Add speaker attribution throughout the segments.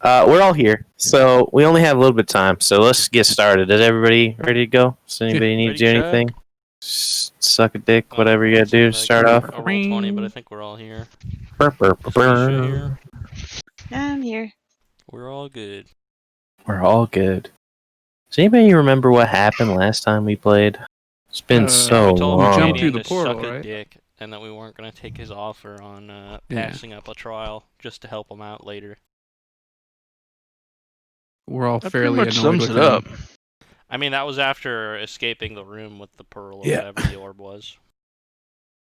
Speaker 1: We're all here, so we only have a little bit of time. So let's get started. Is everybody ready to go? Does anybody need to do anything? Suck a dick, whatever you gotta do to start off.
Speaker 2: A roll 20, but I think we're all here.
Speaker 1: Here.
Speaker 3: I'm here.
Speaker 2: We're all good.
Speaker 1: We're all good. Does anybody remember what happened last time we played? It's been so
Speaker 2: we told
Speaker 1: long.
Speaker 4: We jumped through
Speaker 2: Canadian
Speaker 4: the
Speaker 2: to
Speaker 4: portal,
Speaker 2: suck a
Speaker 4: right?
Speaker 2: dick, and that we weren't going to take his offer on passing up a trial just to help him out later.
Speaker 4: We're all
Speaker 5: That
Speaker 4: fairly
Speaker 5: pretty much
Speaker 4: annoyed
Speaker 5: sums
Speaker 4: with
Speaker 5: it
Speaker 4: him.
Speaker 5: up.
Speaker 2: I mean, that was after escaping the room with the pearl or
Speaker 4: Yeah.
Speaker 2: whatever the orb was.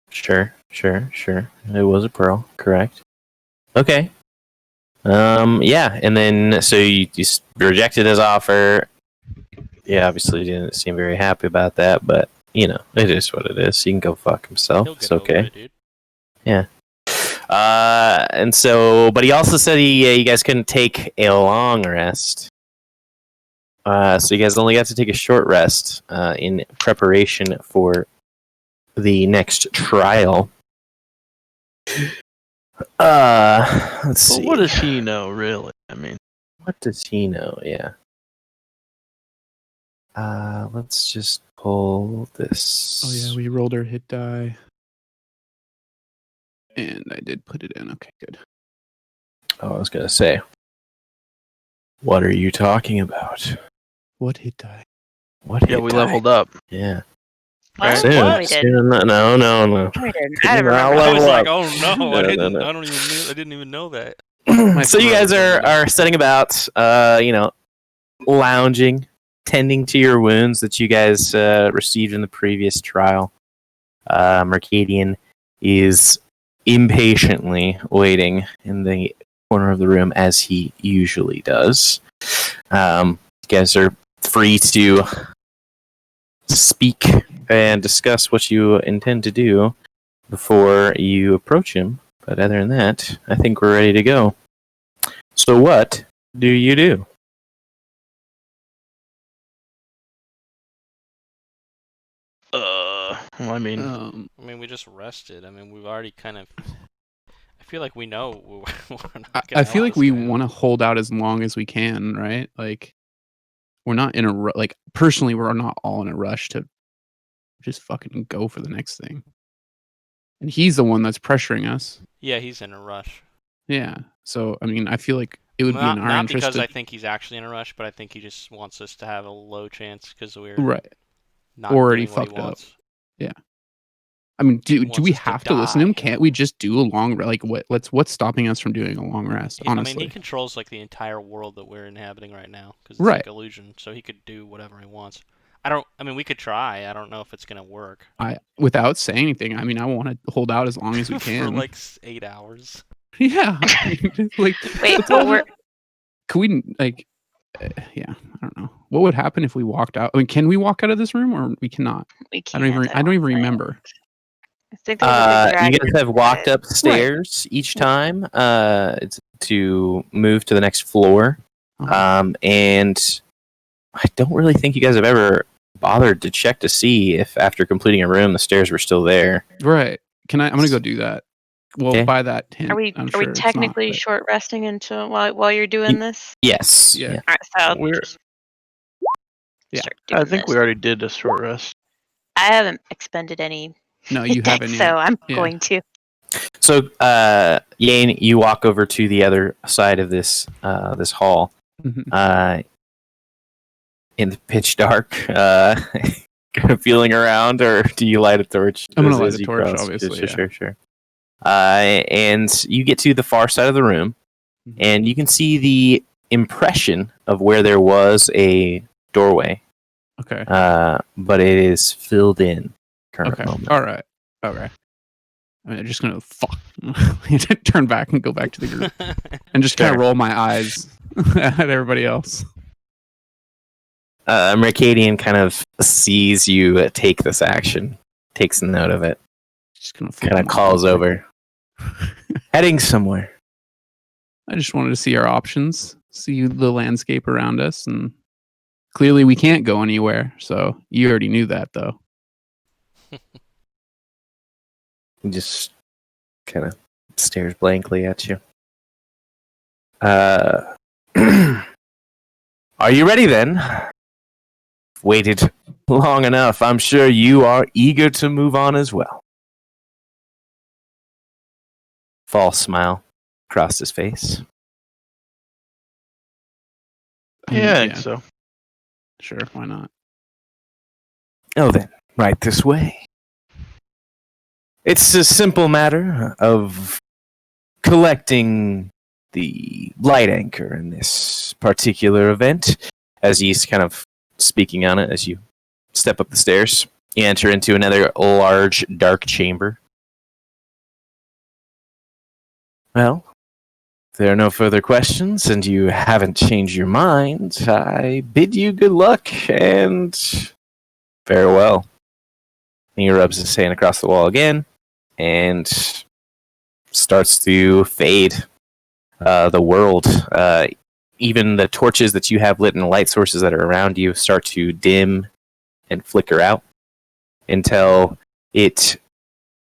Speaker 1: Sure. It was a pearl, correct? Okay. Yeah, and then so you rejected his offer. Yeah, obviously didn't seem very happy about that, but you know, it is what it is. He can go fuck himself.
Speaker 2: He'll get
Speaker 1: It's okay.
Speaker 2: over it, dude.
Speaker 1: Yeah. And so, but he also said you guys couldn't take a long rest. So you guys only got to take a short rest in preparation for the next trial. Let's see.
Speaker 5: But what does he know, really? I mean,
Speaker 1: What does he know? Yeah. Let's just pull this.
Speaker 4: Oh yeah, we rolled our hit die. And I did put it in. Okay, good.
Speaker 1: Oh, I was gonna say. What are you talking about?
Speaker 4: What hit die?
Speaker 1: What?
Speaker 5: yeah,
Speaker 1: hit
Speaker 5: we
Speaker 1: die?
Speaker 5: leveled up.
Speaker 1: Yeah.
Speaker 3: What?
Speaker 1: Soon.
Speaker 3: No, we didn't.
Speaker 1: Soon. No.
Speaker 3: No, we didn't. I don't
Speaker 1: I'll
Speaker 3: remember.
Speaker 2: I was
Speaker 1: level
Speaker 2: like,
Speaker 1: up.
Speaker 2: oh no,
Speaker 1: No,
Speaker 2: I
Speaker 1: no,
Speaker 2: didn't.
Speaker 1: no.
Speaker 2: I didn't even know that.
Speaker 1: So you guys are setting about, lounging, tending to your wounds that you guys received in the previous trial. Mercadian is impatiently waiting in the corner of the room as he usually does. You guys are free to speak and discuss what you intend to do before you approach him. But other than that, I think we're ready to go. So what do you do?
Speaker 5: Well, I mean,
Speaker 2: I mean, we just rested. I mean, we've already kind of. I feel like we know we're not gonna
Speaker 4: I feel
Speaker 2: help
Speaker 4: like we
Speaker 2: this guy out.
Speaker 4: want to hold out as long as we can, right? Like, we're not in a like. Personally, we're not all in a rush to just fucking go for the next thing. And he's the one that's pressuring us.
Speaker 2: Yeah, he's in a rush.
Speaker 4: Yeah. So I mean, I feel like it would be in our
Speaker 2: Not
Speaker 4: interest
Speaker 2: because
Speaker 4: to
Speaker 2: I think he's actually in a rush, but I think he just wants us to have a low chance because we're
Speaker 4: right.
Speaker 2: not
Speaker 4: Already
Speaker 2: doing what he
Speaker 4: fucked up.
Speaker 2: wants.
Speaker 4: I mean, do
Speaker 2: wants
Speaker 4: we
Speaker 2: us to
Speaker 4: have to listen to him?
Speaker 2: die.
Speaker 4: Can't we just do a long like what's stopping us from doing a long rest?
Speaker 2: I
Speaker 4: Honestly,
Speaker 2: mean, he controls like the entire world that we're inhabiting right now because it's
Speaker 4: Right.
Speaker 2: like illusion, so he could do whatever he wants. I mean, we could try. I don't know if it's gonna work.
Speaker 4: without saying anything, I mean, I want to hold out as long as we
Speaker 2: For
Speaker 4: can.
Speaker 2: like 8 hours.
Speaker 4: Yeah, like
Speaker 3: Wait,
Speaker 4: it's all-
Speaker 3: but we're
Speaker 4: could we like? Yeah, I don't know. What would happen if we walked out? I mean, can we walk out of this room or we cannot?
Speaker 3: we
Speaker 4: I
Speaker 3: can't.
Speaker 4: don't even remember.
Speaker 3: I think there's a big
Speaker 1: You
Speaker 3: dragon
Speaker 1: guys have walked
Speaker 3: inside.
Speaker 1: upstairs each time to move to the next floor.
Speaker 4: Uh-huh.
Speaker 1: And I don't really think you guys have ever bothered to check to see if after completing a room the stairs were still there.
Speaker 4: Right? Can I? I'm gonna go do that. Well,
Speaker 1: Okay.
Speaker 4: by that hint,
Speaker 3: Are we
Speaker 4: I'm
Speaker 3: are
Speaker 4: sure
Speaker 3: we
Speaker 4: it's
Speaker 3: technically
Speaker 4: not, but-
Speaker 3: short resting until while you're doing this?
Speaker 1: Yes.
Speaker 4: Yeah.
Speaker 3: All right, so I'll
Speaker 5: We're-
Speaker 3: just
Speaker 4: Yeah.
Speaker 3: start
Speaker 5: I
Speaker 3: doing
Speaker 5: think
Speaker 3: this.
Speaker 5: we already did a short rest.
Speaker 3: I haven't expended any.
Speaker 4: No, you
Speaker 3: hit dice,
Speaker 4: haven't
Speaker 3: So
Speaker 4: yet.
Speaker 3: I'm
Speaker 4: Yeah.
Speaker 3: going to.
Speaker 1: So, Yane, you walk over to the other side of this this hall.
Speaker 4: Mhm.
Speaker 1: In the pitch dark, kind of feeling around, or do you light a torch?
Speaker 4: I'm gonna
Speaker 1: as-
Speaker 4: light
Speaker 1: as
Speaker 4: a
Speaker 1: you
Speaker 4: torch,
Speaker 1: cross?
Speaker 4: obviously,
Speaker 1: Sure. And you get to the far side of the room,
Speaker 4: Mhm.
Speaker 1: and you can see the impression of where there was a doorway,
Speaker 4: Okay.
Speaker 1: but it is filled in. Current
Speaker 4: Okay.
Speaker 1: moment.
Speaker 4: All right. Okay. I mean, I'm just gonna turn back and go back to the group and just kind
Speaker 1: Sure.
Speaker 4: of roll my eyes at everybody else.
Speaker 1: Mercadian kind of sees you take this action, takes note of it,
Speaker 4: Just gonna flip
Speaker 1: kind of
Speaker 4: them
Speaker 1: calls
Speaker 4: off.
Speaker 1: over, heading somewhere.
Speaker 4: I just wanted to see our options, see the landscape around us, and clearly we can't go anywhere. So you already knew that, though.
Speaker 1: He just kind of stares blankly at you. Are you ready then? Waited long enough. I'm sure you are eager to move on as well. False smile crossed his face.
Speaker 5: Yeah, I think so.
Speaker 4: Sure, why not?
Speaker 1: Oh, then, right this way. It's a simple matter of collecting the light anchor in this particular event. As he's kind of speaking on it, as you step up the stairs, you enter into another large, dark chamber. Well, if there are no further questions and you haven't changed your mind, I bid you good luck and farewell. And he rubs his hand across the wall again and starts to fade. The world, even the torches that you have lit and the light sources that are around you start to dim and flicker out until the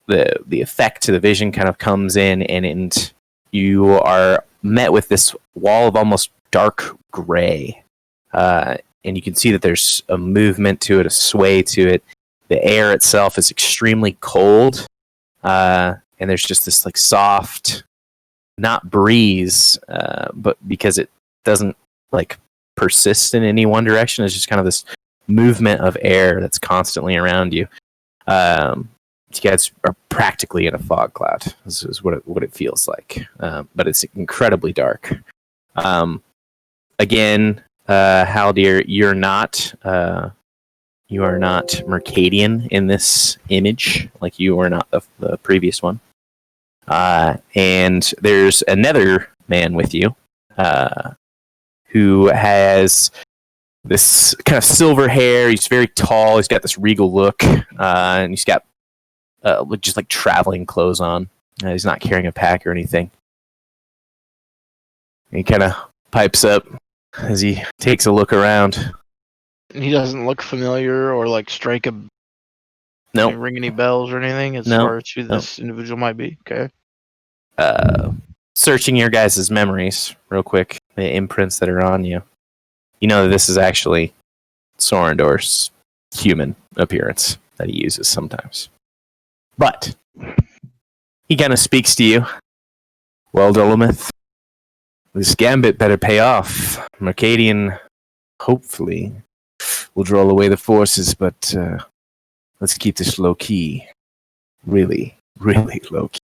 Speaker 1: effect to the vision kind of comes in, and you are met with this wall of almost dark gray. And you can see that there's a movement to it, a sway to it. The air itself is extremely cold, and there's just this like soft, not breeze, but because it doesn't like persist in any one direction, it's just kind of this movement of air that's constantly around you. You guys are practically in a fog cloud. This is what it feels like, but it's incredibly dark. Again, Haldir, you are not Mercadian in this image, like you were not the previous one. And there's another man with you who has this kind of silver hair. He's very tall. He's got this regal look, and he's got just like traveling clothes on. He's not carrying a pack or anything. He kind of pipes up as he takes a look around.
Speaker 5: He doesn't look familiar or like strike a
Speaker 1: Nope.
Speaker 5: ring any bells or anything as
Speaker 1: No.
Speaker 5: far as who this individual might be. Okay.
Speaker 1: Searching your guys' memories real quick, the imprints that are on you. You know that this is actually Sorendor's human appearance that he uses sometimes. But he kind of speaks to you. Well, Dolomith, this gambit better pay off. Mercadian, hopefully, will draw away the forces, but let's keep this low key. Really, really low key.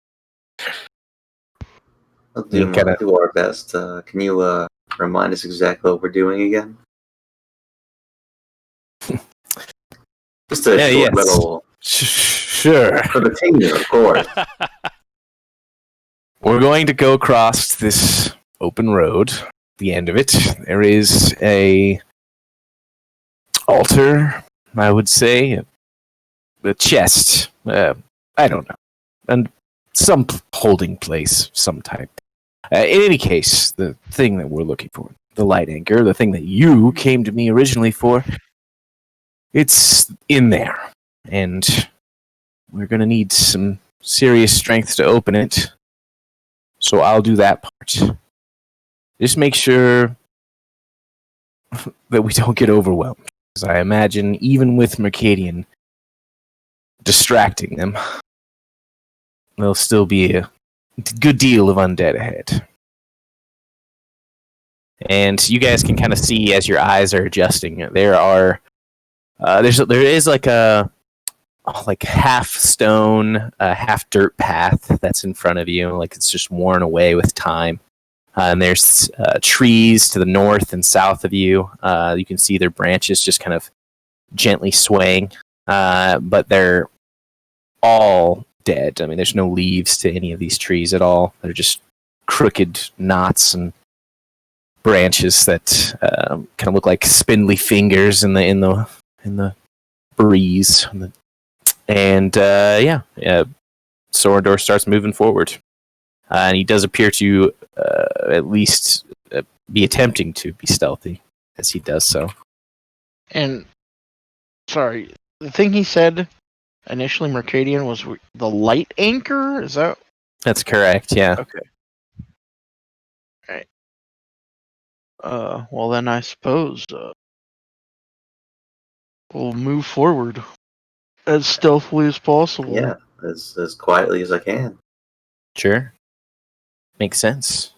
Speaker 6: I'll do our best. Can you remind us exactly what we're doing again? Just a short little...
Speaker 1: Sure.
Speaker 6: For the team, of course.
Speaker 1: We're going to go across this open road. The end of it, there is a altar, I would say, a chest. I don't know, and some holding place, some type. In any case, the thing that we're looking for, the light anchor, the thing that you came to me originally for, it's in there, and we're going to need some serious strength to open it. So I'll do that part. Just make sure that we don't get overwhelmed. Because I imagine even with Mercadian distracting them, there'll still be a good deal of undead ahead. And you guys can kind of see as your eyes are adjusting, there is like a half stone, half dirt path that's in front of you, like it's just worn away with time. And there's trees to the north and south of you. You can see their branches just kind of gently swaying, but they're all dead. I mean, there's no leaves to any of these trees at all. They're just crooked knots and branches that kind of look like spindly fingers in the breeze. And Sorendor starts moving forward. And he does appear to at least be attempting to be stealthy as he does so.
Speaker 5: And, sorry, the thing he said initially, Mercadian, was the light anchor? Is that?
Speaker 1: That's correct, yeah.
Speaker 5: Okay. Alright. Well then I suppose we'll move forward as stealthily as possible.
Speaker 6: Yeah, as quietly as I can.
Speaker 1: Sure. Makes sense.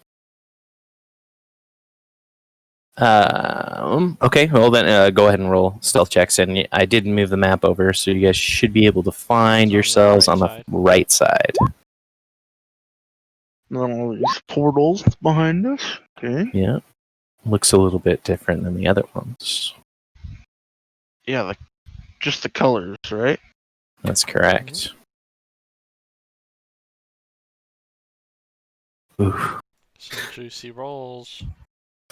Speaker 1: Okay, well then go ahead and roll stealth checks, and I did move the map over, so you guys should be able to find
Speaker 2: It's on the
Speaker 1: yourselves
Speaker 2: right
Speaker 1: on the
Speaker 2: side.
Speaker 1: right side.
Speaker 5: Then all these portals behind us. Okay.
Speaker 1: Yeah. Looks a little bit different than the other ones.
Speaker 5: Yeah, just the colors, right?
Speaker 1: That's correct. Ooh,
Speaker 2: Some juicy rolls.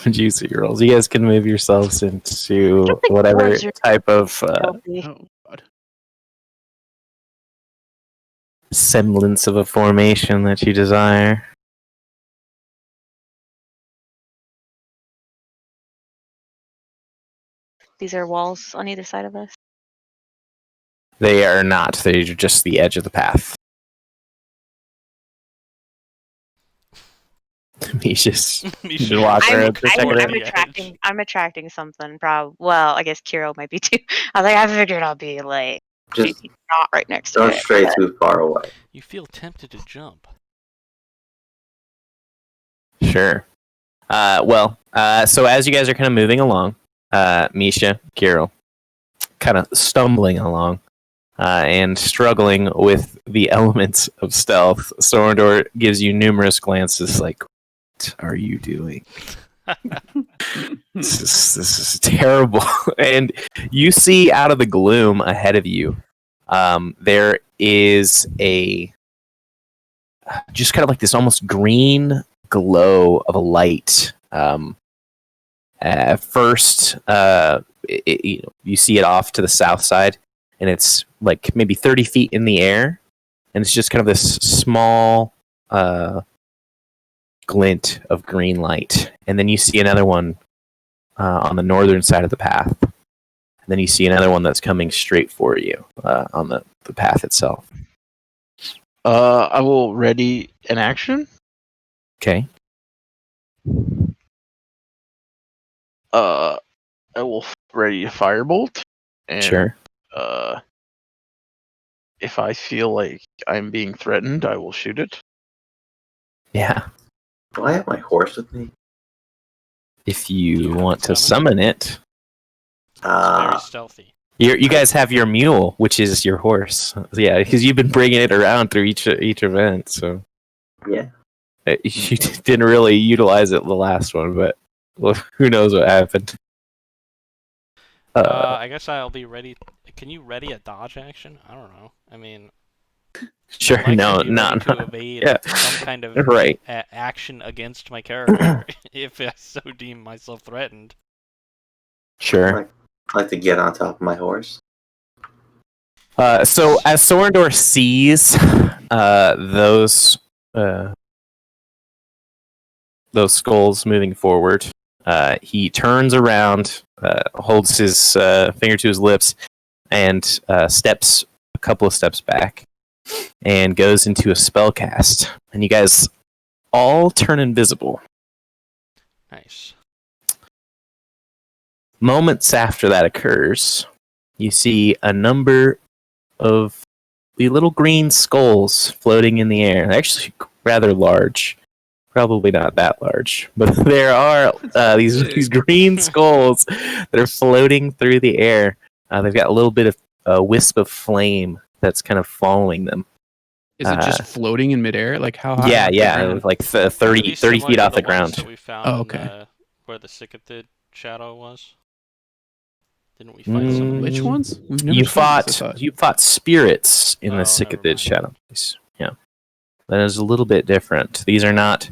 Speaker 1: juicy rolls. You guys can move yourselves into
Speaker 3: don't think
Speaker 1: whatever
Speaker 3: dwarves are
Speaker 1: type of
Speaker 3: stealthy.
Speaker 4: Oh god.
Speaker 1: semblance of a formation that you desire.
Speaker 3: These are walls on either side of us.
Speaker 1: They are not. They're just the edge of the path. He's just
Speaker 2: Misha
Speaker 1: walk
Speaker 2: just
Speaker 1: around
Speaker 3: I'm,
Speaker 1: to check
Speaker 3: I'm,
Speaker 1: it
Speaker 3: I'm
Speaker 1: out.
Speaker 3: attracting. I'm attracting something. Well, I guess Kiro might be too. I was like, I figured I'll be like
Speaker 6: Just
Speaker 3: not right next to
Speaker 6: don't
Speaker 3: it.
Speaker 6: stray
Speaker 3: but-
Speaker 6: too far away.
Speaker 2: You feel tempted to jump.
Speaker 1: Sure. So as you guys are kind of moving along, Misha, Kirill, kind of stumbling along and struggling with the elements of stealth, Sorendor gives you numerous glances like, what are you doing? This is terrible. And you see out of the gloom ahead of you, there is just kind of like this almost green glow of a light. First, you see it off to the south side, and it's like maybe 30 feet in the air, and it's just kind of this small glint of green light. And then you see another one on the northern side of the path. And then you see another one that's coming straight for you on the path itself.
Speaker 5: I will ready an action.
Speaker 1: Okay.
Speaker 5: I will ready a firebolt. And,
Speaker 1: Sure.
Speaker 5: if I feel like I'm being threatened, I will shoot it.
Speaker 1: Yeah.
Speaker 6: Do I have my horse with me?
Speaker 1: If you
Speaker 2: Yeah,
Speaker 1: want to
Speaker 2: summon.
Speaker 1: summon it,
Speaker 2: It's very
Speaker 6: Ah,
Speaker 2: stealthy.
Speaker 1: you guys have your mule, which is your horse. Yeah, because you've been bringing it around through each event, so
Speaker 6: yeah.
Speaker 1: you didn't really utilize it the last one, but well, who knows what happened.
Speaker 2: I guess I'll be ready. Can you ready a dodge action? I don't know. I mean,
Speaker 1: Sure,
Speaker 2: I'd like
Speaker 1: no,
Speaker 2: to be ready
Speaker 1: not
Speaker 2: to evade
Speaker 1: yeah.
Speaker 2: some kind of
Speaker 1: right.
Speaker 2: action against my character if I so deem myself threatened.
Speaker 1: Sure.
Speaker 6: I like to get on top of my horse.
Speaker 1: So as Sorendor sees those skulls moving forward, he turns around, holds his finger to his lips, and steps a couple of steps back, and goes into a spell cast. And you guys all turn invisible.
Speaker 2: Nice.
Speaker 1: Moments after that occurs, you see a number of the little green skulls floating in the air. They're actually rather large. Probably not that large, but there are these green skulls that are floating through the air. They've got a little bit of a wisp of flame that's kind of following them.
Speaker 4: Is it just floating in midair? Like how high?
Speaker 1: Yeah,
Speaker 4: off the
Speaker 1: yeah,
Speaker 4: ground?
Speaker 1: like
Speaker 2: Are
Speaker 1: 30
Speaker 2: these
Speaker 1: 30
Speaker 2: similar
Speaker 1: feet
Speaker 2: to
Speaker 1: off the
Speaker 2: ones
Speaker 1: ground.
Speaker 2: that we found
Speaker 4: Oh,
Speaker 2: in
Speaker 4: okay.
Speaker 2: where the Cicatid shadow was? Didn't we fight some of
Speaker 1: Mm,
Speaker 2: these?
Speaker 4: Which ones? We've never
Speaker 1: You
Speaker 4: seen this, I
Speaker 1: fought
Speaker 4: thought.
Speaker 1: you fought spirits in
Speaker 2: Oh,
Speaker 1: the
Speaker 2: never
Speaker 1: Cicatid
Speaker 2: mind.
Speaker 1: Shadow place. Yeah, that is a little bit different. These are not.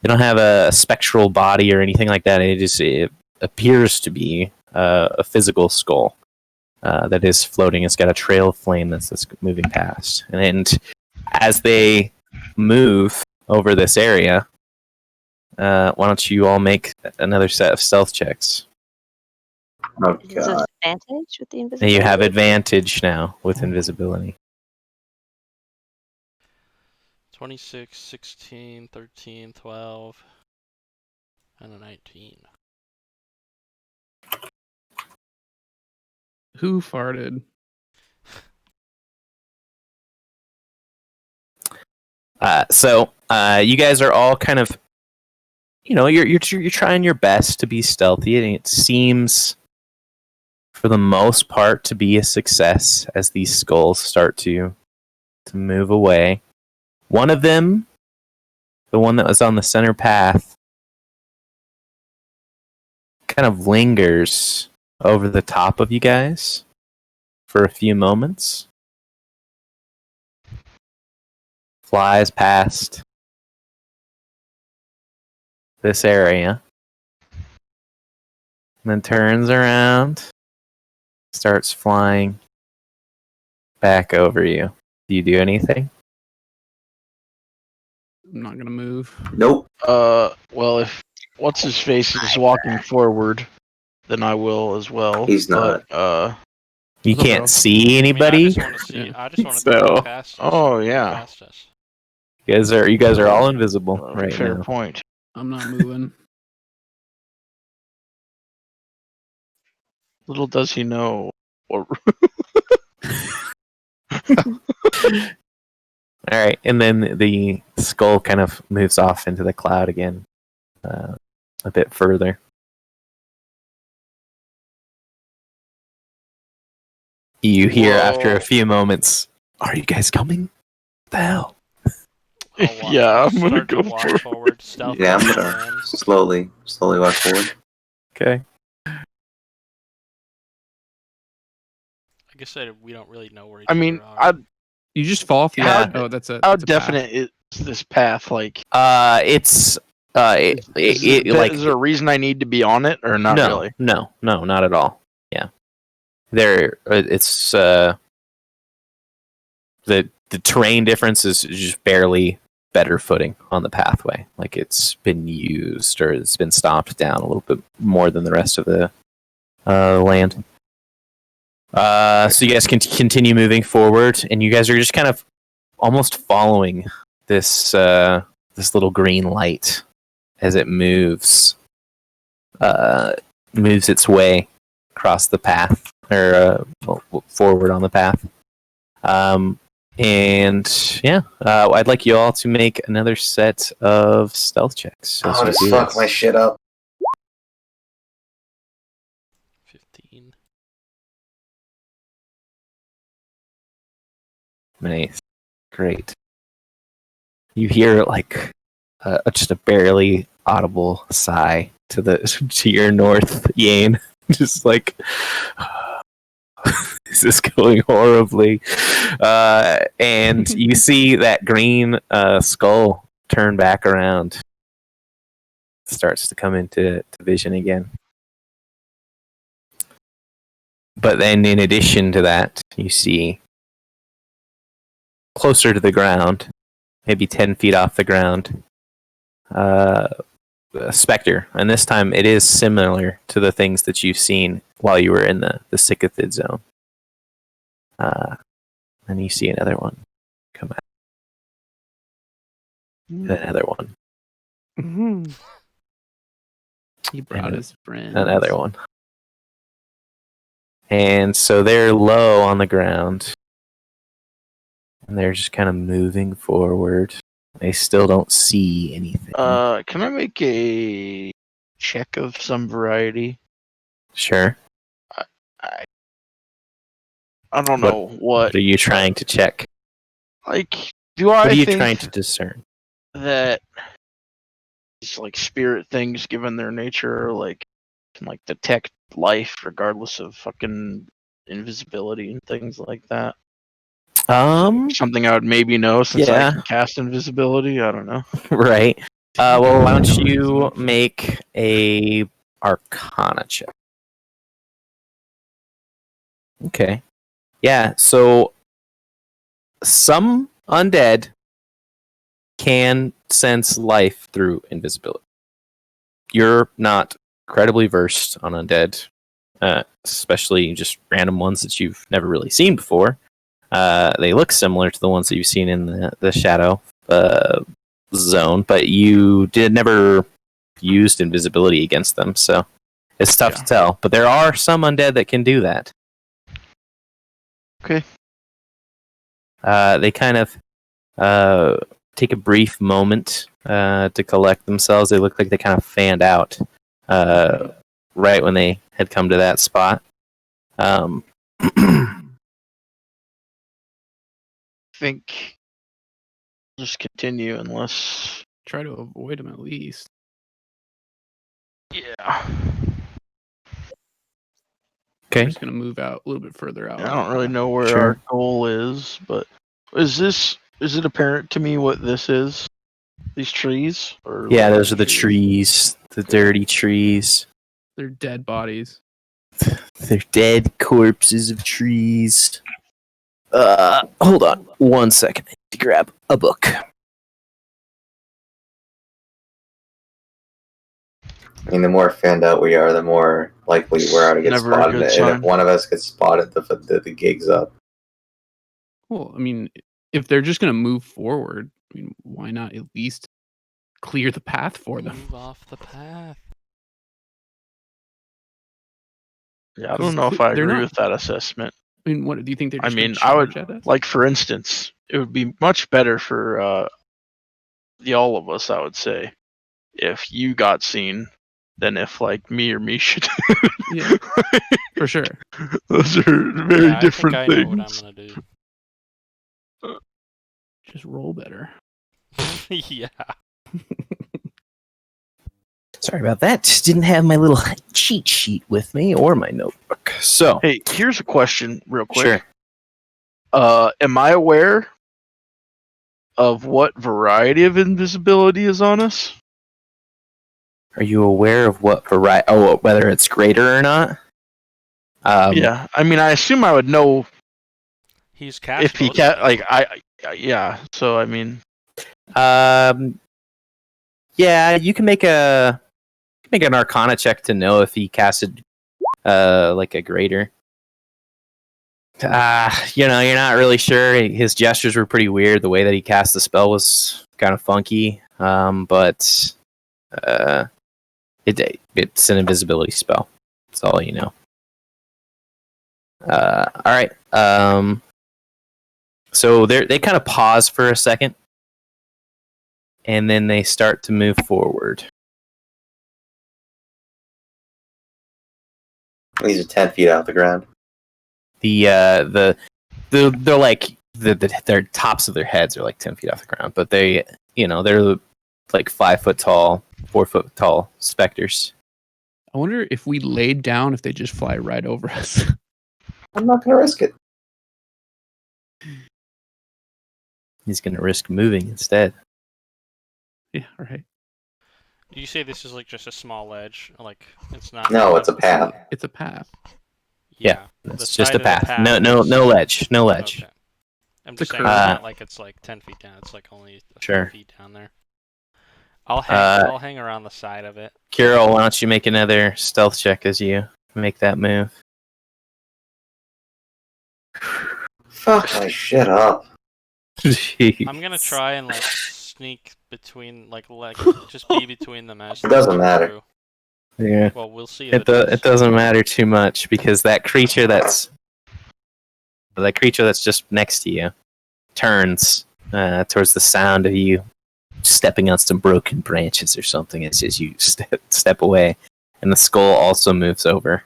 Speaker 1: They don't have a spectral body or anything like that. It appears to be a physical skull that is floating. It's got a trail of flame that's moving past, and as they move over this area, why don't you all make another set of stealth checks?
Speaker 6: Oh
Speaker 3: Is this
Speaker 6: god.
Speaker 3: advantage with the
Speaker 1: And
Speaker 3: invisibility?
Speaker 1: you have advantage now with invisibility.
Speaker 2: 26, 16, 13, 12, and a 19.
Speaker 4: Who farted?
Speaker 1: So you guys are all kind of, you're trying your best to be stealthy, and it seems, for the most part, to be a success as these skulls start to move away. One of them, the one that was on the center path, kind of lingers over the top of you guys for a few moments. Flies past this area, and then turns around, starts flying back over you. Do you do anything?
Speaker 4: I'm not gonna move.
Speaker 6: Nope.
Speaker 5: Well, if what's his face is walking forward, then I will as well.
Speaker 6: He's not.
Speaker 5: But,
Speaker 1: You
Speaker 4: Okay.
Speaker 1: can't see anybody.
Speaker 2: I just want to see.
Speaker 4: Yeah.
Speaker 2: I just want to
Speaker 1: So-
Speaker 2: go past us.
Speaker 5: Oh,
Speaker 2: Go
Speaker 5: yeah.
Speaker 2: Past us.
Speaker 1: You guys are all invisible right
Speaker 5: fair
Speaker 1: now.
Speaker 5: point.
Speaker 4: I'm not moving.
Speaker 5: Little does he know. Or
Speaker 1: All right, and then the skull kind of moves off into the cloud again, a bit further. You hear after a
Speaker 5: Whoa.
Speaker 1: few moments, "Are you guys coming? What the hell?"
Speaker 5: Yeah, I'm gonna
Speaker 2: start to
Speaker 5: go
Speaker 2: walk forward. Stealth.
Speaker 6: Yeah, I'm
Speaker 2: as we
Speaker 6: gonna
Speaker 2: can.
Speaker 6: slowly walk forward.
Speaker 1: Okay.
Speaker 2: Like I said, we don't really know where each
Speaker 5: I mean,
Speaker 2: other are.
Speaker 4: You just fall off the
Speaker 1: Yeah.
Speaker 4: edge. Oh, that's a.
Speaker 5: how
Speaker 4: that's a path.
Speaker 5: definite is this path? Like,
Speaker 1: It's
Speaker 5: is there a reason I need to be on it, or not
Speaker 1: no,
Speaker 5: really?
Speaker 1: no, not at all. Yeah, it's the terrain difference is just barely better footing on the pathway. Like it's been used or it's been stomped down a little bit more than the rest of the land. So you guys can continue moving forward, and you guys are just kind of almost following this little green light as it moves its way across the path or forward on the path. And yeah, I'd like you all to make another set of stealth checks. as
Speaker 6: Oh,
Speaker 1: you
Speaker 6: just
Speaker 1: do
Speaker 6: fuck
Speaker 1: this.
Speaker 6: my shit up.
Speaker 2: 15.
Speaker 1: Nice, great. You hear like just a barely audible sigh to your north, Yane. Just like, this is going horribly. And you see that green skull turn back around. Starts to come into vision again. But then, in addition to that, you see closer to the ground, maybe 10 feet off the ground, a specter. And this time it is similar to the things that you've seen while you were in the Sycophid zone. And you see another one come out. And another one.
Speaker 4: He brought
Speaker 1: And
Speaker 4: his friend.
Speaker 1: Another one. And so they're low on the ground. And they're just kind of moving forward. They still don't see anything.
Speaker 5: Can I make a check of some variety?
Speaker 1: Sure.
Speaker 5: I don't know
Speaker 1: What
Speaker 5: what.
Speaker 1: are you trying to check?
Speaker 5: Like, do
Speaker 1: What
Speaker 5: I
Speaker 1: are you
Speaker 5: think
Speaker 1: trying to discern?
Speaker 5: that these like spirit things, given their nature, can like detect life regardless of fucking invisibility and things like that? Something I would maybe know since
Speaker 1: Yeah.
Speaker 5: I can cast invisibility. I don't know.
Speaker 1: Right. Well, why don't you make a Arcana check? Okay. Yeah, so some undead can sense life through invisibility. You're not incredibly versed on undead, especially just random ones that you've never really seen before. They look similar to the ones that you've seen in the Shadow zone, but you never used invisibility against them, so it's tough to tell. But there are some undead that can do that.
Speaker 5: Okay.
Speaker 1: They kind of take a brief moment to collect themselves. They look like they kind of fanned out right when they had come to that spot.
Speaker 5: I think just continue unless.
Speaker 4: Try to avoid him at least.
Speaker 5: Yeah.
Speaker 1: Okay.
Speaker 4: I'm just gonna move out a little bit further out.
Speaker 5: I don't really know where
Speaker 1: Sure.
Speaker 5: our goal is, but is it apparent to me what this is? These trees? Or
Speaker 1: Yeah,
Speaker 5: what
Speaker 1: those are the trees, the dirty trees.
Speaker 4: They're dead bodies.
Speaker 1: They're dead corpses of trees. Hold on 1 second. I need to grab a book.
Speaker 6: I mean, the more fanned out we are, the more likely we're to get
Speaker 5: Never a
Speaker 6: spotted.
Speaker 5: good
Speaker 6: And
Speaker 5: sign.
Speaker 6: if one of us gets spotted, the gig's up.
Speaker 4: Well, I mean, if they're just gonna move forward, I mean, why not at least clear the path for them?
Speaker 2: Move off the path.
Speaker 5: Yeah, I don't know if I
Speaker 4: They're
Speaker 5: agree
Speaker 4: not-
Speaker 5: with that assessment.
Speaker 4: I mean, what do you think they're
Speaker 5: I
Speaker 4: just
Speaker 5: mean,
Speaker 4: gonna
Speaker 5: I would
Speaker 4: charge at us?
Speaker 5: like, for instance, it would be much better for the all of us, I would say, if you got seen than if like me or Misha did.
Speaker 4: Yeah, for sure.
Speaker 5: Those are very
Speaker 2: Yeah,
Speaker 5: different
Speaker 2: I think I know what I'm
Speaker 5: things.
Speaker 2: gonna do.
Speaker 4: Just roll better.
Speaker 2: Yeah.
Speaker 1: Sorry about that. Didn't have my little cheat sheet with me or my notebook. So,
Speaker 5: Hey, here's a question, real quick.
Speaker 1: sure.
Speaker 5: Am I aware of what variety of invisibility is on us?
Speaker 1: Are you aware of what variety? Oh, whether it's greater or not?
Speaker 5: Yeah, I mean, I assume I would know
Speaker 2: He's cast
Speaker 5: if he
Speaker 2: most
Speaker 5: can.
Speaker 2: of
Speaker 5: Like,
Speaker 2: them.
Speaker 5: yeah. So I mean,
Speaker 1: Yeah, you can make an Arcana check to know if he casted like a greater. You're not really sure. His gestures were pretty weird. The way that he cast the spell was kind of funky. But it's an invisibility spell. That's all you know. All right. So they kind of pause for a second, and then they start to move forward.
Speaker 6: These are 10 feet off the ground.
Speaker 1: They're like their tops of their heads are like 10 feet off the ground, but they're like 5 foot tall, 4 foot tall specters.
Speaker 4: I wonder if we laid down, if they just fly right over us.
Speaker 6: I'm not going to risk it.
Speaker 1: He's gonna risk moving instead.
Speaker 4: Yeah, right.
Speaker 2: Do you say this is like just a small ledge? Like it's not.
Speaker 6: No, it's a path.
Speaker 4: It's a path.
Speaker 1: Yeah,
Speaker 2: the
Speaker 1: it's just
Speaker 2: side
Speaker 1: a
Speaker 2: of the
Speaker 1: path. No
Speaker 2: is-
Speaker 1: ledge. No ledge.
Speaker 2: Okay. I'm
Speaker 4: It's a
Speaker 2: just saying
Speaker 4: curve.
Speaker 2: it's not like it's like 10 feet down. It's like only a few
Speaker 1: Sure.
Speaker 2: feet down there. I'll hang around the side of it.
Speaker 1: Kirill, why don't you make another stealth check as you make that move?
Speaker 6: Fuck my shit up.
Speaker 2: I'm gonna try and like sneak between, like just be between them as.
Speaker 6: It doesn't
Speaker 2: they
Speaker 6: matter.
Speaker 2: go through.
Speaker 1: Yeah.
Speaker 2: Well, we'll see.
Speaker 1: It doesn't matter too much because that creature that's just next to you turns towards the sound of you stepping on some broken branches or something as you step away, and the skull also moves over,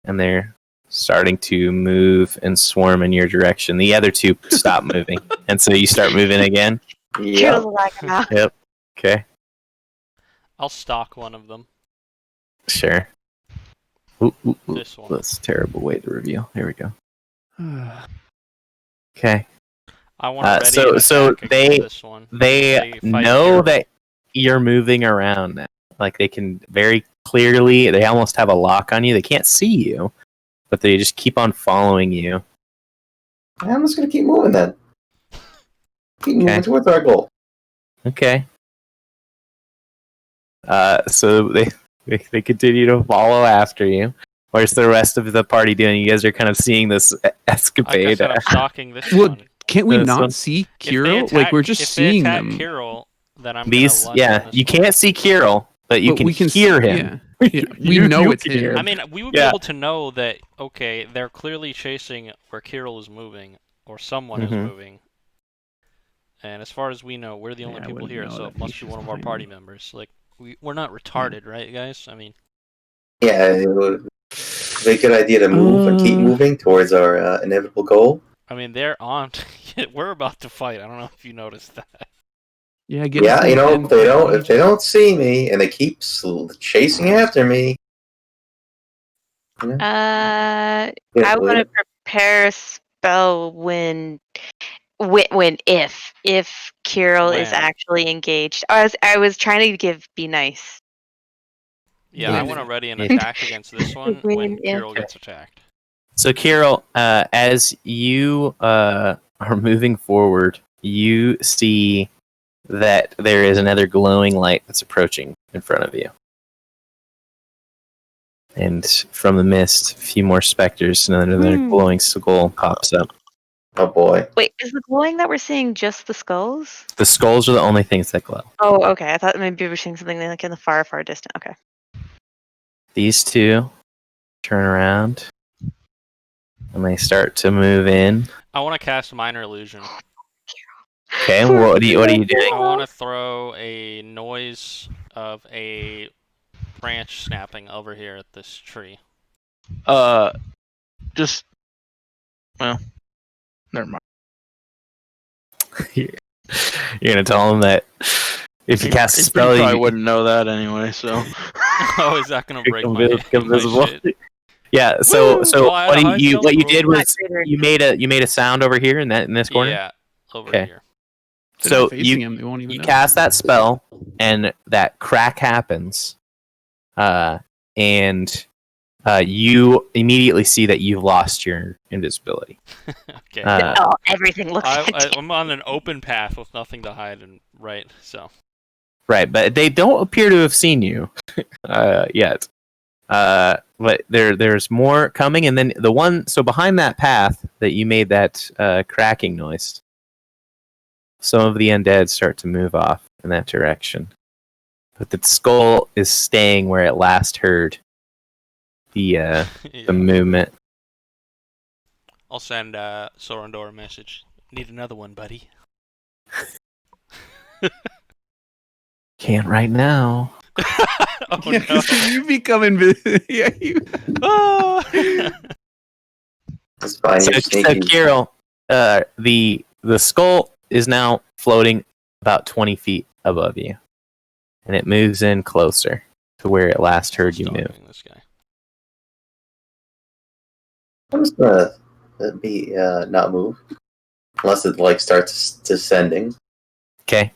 Speaker 1: and they're starting to move and swarm in your direction. The other two stop moving, and so you start moving again.
Speaker 6: Yeah.
Speaker 3: Feels like now.
Speaker 1: Yep. Okay.
Speaker 2: I'll stalk one of them.
Speaker 1: Sure. Ooh,
Speaker 2: This one.
Speaker 1: That's a terrible way to reveal. Here we go. Okay.
Speaker 2: I want to ready
Speaker 1: so
Speaker 2: an attack against this one.
Speaker 1: They
Speaker 2: fight
Speaker 1: know
Speaker 2: Kirill.
Speaker 1: that you're moving around now. Like they can very clearly, they almost have a lock on you. They can't see you, but they just keep on following you.
Speaker 6: I'm just going to keep moving then. Keep moving towards our goal.
Speaker 1: Okay. So they continue to follow after you. Where's the rest of the party doing? You guys are kind of seeing this
Speaker 2: Like I
Speaker 1: escapade.
Speaker 2: said, I'm stalking this
Speaker 4: Well,
Speaker 2: one.
Speaker 4: Can't we
Speaker 1: This
Speaker 4: not
Speaker 1: one-
Speaker 4: see
Speaker 2: If they
Speaker 4: Kirill?
Speaker 2: attack-
Speaker 4: Like we're just
Speaker 2: if
Speaker 4: seeing
Speaker 2: they attack
Speaker 4: them.
Speaker 2: Kirill, then I'm
Speaker 1: These,
Speaker 2: gonna lunge on this
Speaker 1: you
Speaker 2: one.
Speaker 1: can't see Kirill, but you
Speaker 4: But
Speaker 1: can
Speaker 4: we can
Speaker 1: hear
Speaker 4: see-
Speaker 1: him.
Speaker 4: yeah. Yeah, we know it's
Speaker 1: can.
Speaker 4: him.
Speaker 2: I mean, we would
Speaker 1: Yeah.
Speaker 2: be able to know that, okay, they're clearly chasing where Kirill is moving, or someone is moving. And as far as we know, we're the only
Speaker 4: Yeah, I
Speaker 2: people
Speaker 4: wouldn't
Speaker 2: here,
Speaker 4: know
Speaker 2: so
Speaker 4: that
Speaker 2: it must be
Speaker 4: Misha's
Speaker 2: one of our
Speaker 4: behind
Speaker 2: party
Speaker 4: them.
Speaker 2: members. Like, we're not retarded, right, guys? I mean,
Speaker 6: Yeah, it would be a good idea to move and keep moving towards our inevitable goal.
Speaker 2: they're on. We're about to fight. I don't know if you noticed that.
Speaker 4: Yeah, get us
Speaker 6: Yeah,
Speaker 4: in
Speaker 6: you know,
Speaker 4: the
Speaker 6: if they don't see me and they keep chasing after me.
Speaker 3: I want to prepare a spell if Kirill is
Speaker 2: When?
Speaker 3: actually engaged. I was trying to be nice.
Speaker 2: Yeah, I want to ready an
Speaker 1: Yeah.
Speaker 2: attack against this one when
Speaker 3: Yeah.
Speaker 2: Kirill gets attacked.
Speaker 1: So, Kirill, as you are moving forward, you see that there is another glowing light that's approaching in front of you. And from the mist, a few more specters, and another glowing skull pops up.
Speaker 6: Oh boy.
Speaker 3: Wait, is the glowing that we're seeing just the skulls?
Speaker 1: The skulls are the only things that glow.
Speaker 3: Oh, okay. I thought maybe we were seeing something like in the far, far distant. Okay.
Speaker 1: These two turn around, and they start to move in.
Speaker 2: I want to cast Minor Illusion.
Speaker 1: Okay, what are you doing?
Speaker 2: I want to throw a noise of a branch snapping over here at this tree.
Speaker 5: Just well, never mind.
Speaker 1: You're gonna tell them that if you cast a
Speaker 5: He
Speaker 1: spell,
Speaker 5: probably
Speaker 1: you
Speaker 5: wouldn't know that anyway. So
Speaker 2: Oh, is that gonna break
Speaker 1: become
Speaker 2: my
Speaker 1: visible.
Speaker 2: shit?
Speaker 1: Yeah. So
Speaker 2: Well, I had a high
Speaker 1: what you
Speaker 2: stealth
Speaker 1: did
Speaker 2: roll.
Speaker 1: was you made a sound over here in this corner.
Speaker 2: Yeah, over
Speaker 1: Okay.
Speaker 2: here.
Speaker 1: So
Speaker 4: facing him, they won't even
Speaker 1: you
Speaker 4: know.
Speaker 1: cast that spell, and that crack happens, and you immediately see that you've lost your invisibility.
Speaker 2: Okay.
Speaker 3: Everything looks.
Speaker 2: I'm on an open path with nothing to hide, and right, so.
Speaker 1: Right, but they don't appear to have seen you yet. But there's more coming, and then the one behind that path that you made that cracking noise. Some of the undead start to move off in that direction, but the skull is staying where it last heard the
Speaker 2: Yeah.
Speaker 1: movement.
Speaker 2: I'll send Sorondor a message. Need another one, buddy.
Speaker 1: Can't right now.
Speaker 2: Oh
Speaker 4: Yeah,
Speaker 2: no.
Speaker 4: 'cause you become invisible. Yeah, you.
Speaker 2: Ah!
Speaker 6: That's fine.
Speaker 1: So,
Speaker 6: You're sneaky.
Speaker 1: Kirill, the skull is now floating about 20 feet above you, and it moves in closer to where it last heard you move.
Speaker 2: Stalking this guy.
Speaker 6: I'm just gonna be not move unless it starts descending.
Speaker 1: Okay.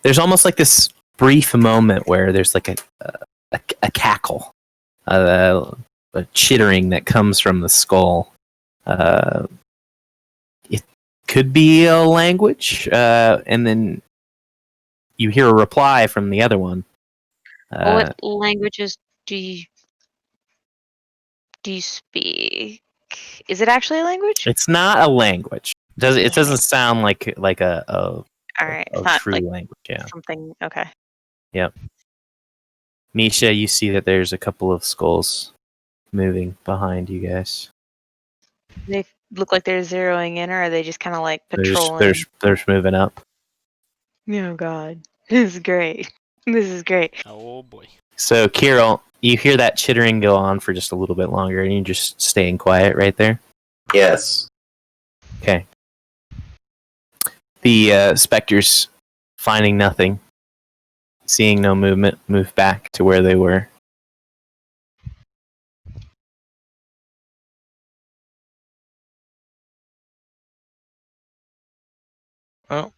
Speaker 1: There's almost like this brief moment where there's like a cackle, a chittering that comes from the skull. It could be a language, and then you hear a reply from the other one.
Speaker 3: What languages do you speak? Is it actually a language?
Speaker 1: It's not a language. It doesn't sound like a
Speaker 3: All right, it's
Speaker 1: a
Speaker 3: not
Speaker 1: true
Speaker 3: like
Speaker 1: language. Yeah.
Speaker 3: something. Okay.
Speaker 1: Yep. Misha, you see that there's a couple of skulls moving behind you guys.
Speaker 3: They look like they're zeroing in, or are they just kind of like patrolling?
Speaker 1: They're moving up.
Speaker 3: Oh God, this is great. This is great.
Speaker 2: Oh boy.
Speaker 1: So, Kirill, you hear that chittering go on for just a little bit longer, and you're just staying quiet right there.
Speaker 6: Yes.
Speaker 1: Okay. The specters, finding nothing, seeing no movement, move back to where they were.
Speaker 5: well,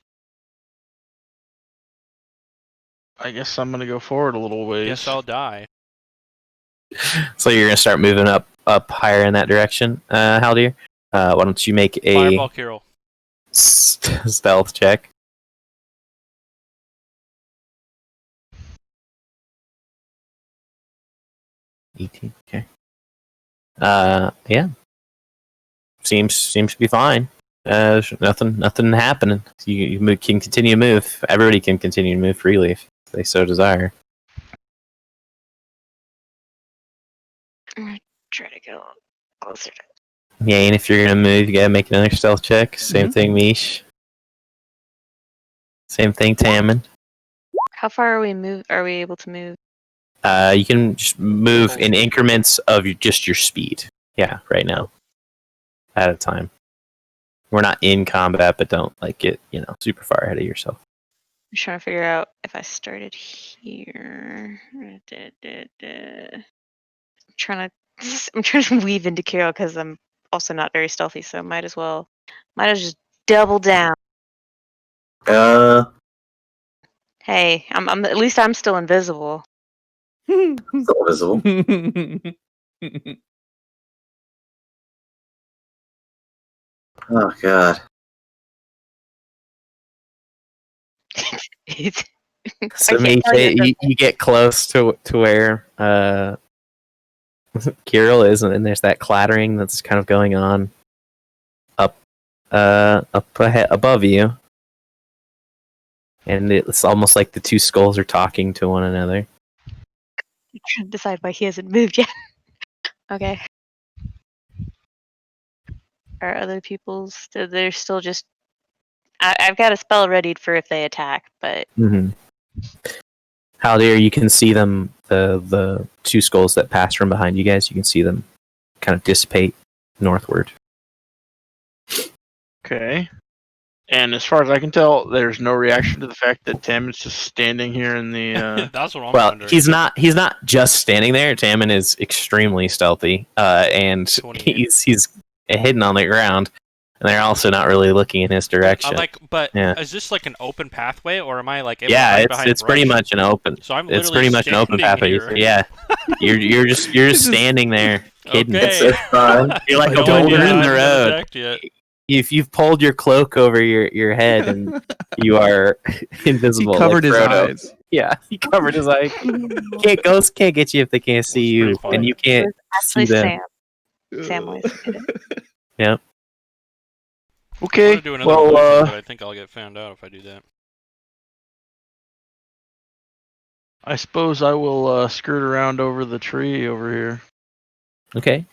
Speaker 5: I guess I'm gonna go forward a little ways.
Speaker 2: Guess I'll die.
Speaker 1: So you're gonna start moving up higher in that direction, Haldir. Why don't you make a
Speaker 2: Fireball Kirill.
Speaker 1: stealth check? Okay. Yeah. Seems to be fine. There's nothing happening. You can continue to move. Everybody can continue to move freely if they so desire.
Speaker 3: I'm gonna try to get a little closer to
Speaker 1: Yeah, and if you're gonna move, you gotta make another stealth check. Same
Speaker 4: Mhm.
Speaker 1: thing, Mish. Same thing, Tammin.
Speaker 3: How far are we able to move?
Speaker 1: You can just move
Speaker 2: Full
Speaker 1: in
Speaker 2: speed.
Speaker 1: increments of just your speed. Yeah, right now. At a time. We're not in combat, but don't get super far ahead of yourself.
Speaker 3: I'm trying to figure out if I started here. I'm trying to weave into Kirill because I'm also not very stealthy, so might as well just double down. Hey, I'm at least I'm still invisible.
Speaker 6: Still visible. Oh god.
Speaker 3: It's-
Speaker 1: So
Speaker 3: I can't
Speaker 1: Mish,
Speaker 3: tell you.
Speaker 1: you get close to where Kirill is, and there's that clattering that's kind of going on up ahead, above you. And it's almost like the two skulls are talking to one another.
Speaker 3: I'm trying to decide why he hasn't moved yet. Okay. Are other people's? They're still just. I've got a spell readied for if they attack, but
Speaker 1: Mm-hmm. Haldir, you can see them, the two skulls that pass from behind you guys, you can see them kind of dissipate northward.
Speaker 5: Okay. And as far as I can tell, there's no reaction to the fact that Tammin's just standing here in the.
Speaker 2: That's what I'm
Speaker 1: Well,
Speaker 2: wondering.
Speaker 1: he's not just standing there. Tammin is extremely stealthy, and
Speaker 2: 28.
Speaker 1: he's hidden on the ground, and they're also not really looking in his direction.
Speaker 2: But is this like an open pathway, or am I like able to
Speaker 1: Yeah,
Speaker 2: hide behind
Speaker 1: it's pretty
Speaker 2: brush?
Speaker 1: much an open.
Speaker 2: So I'm
Speaker 1: It's
Speaker 2: literally
Speaker 1: pretty much an open
Speaker 2: standing
Speaker 1: pathway.
Speaker 2: here.
Speaker 1: Yeah, you're just standing there, hidden.
Speaker 2: Okay.
Speaker 6: It's fine.
Speaker 1: You're like
Speaker 4: Like,
Speaker 1: a
Speaker 4: don't
Speaker 1: boulder
Speaker 4: worry,
Speaker 1: in the
Speaker 2: I haven't
Speaker 1: road.
Speaker 2: attacked yet.
Speaker 1: If you've pulled your cloak over your head and you are
Speaker 4: He
Speaker 1: invisible,
Speaker 4: covered
Speaker 1: like
Speaker 4: his
Speaker 1: Frodo.
Speaker 4: eyes.
Speaker 1: Yeah, he covered his eye. Ghosts can't get you if they can't see
Speaker 2: That's
Speaker 1: you,
Speaker 2: pretty funny.
Speaker 1: and you
Speaker 3: it
Speaker 1: can't
Speaker 3: was
Speaker 1: see
Speaker 3: actually
Speaker 1: them.
Speaker 3: Sam Weiss who did it.
Speaker 1: Yep.
Speaker 2: I'm
Speaker 5: Okay.
Speaker 2: gonna do another
Speaker 5: Well,
Speaker 2: illusion, but I think I'll get found out if I do that.
Speaker 5: I suppose I will skirt around over the tree over here.
Speaker 1: Okay.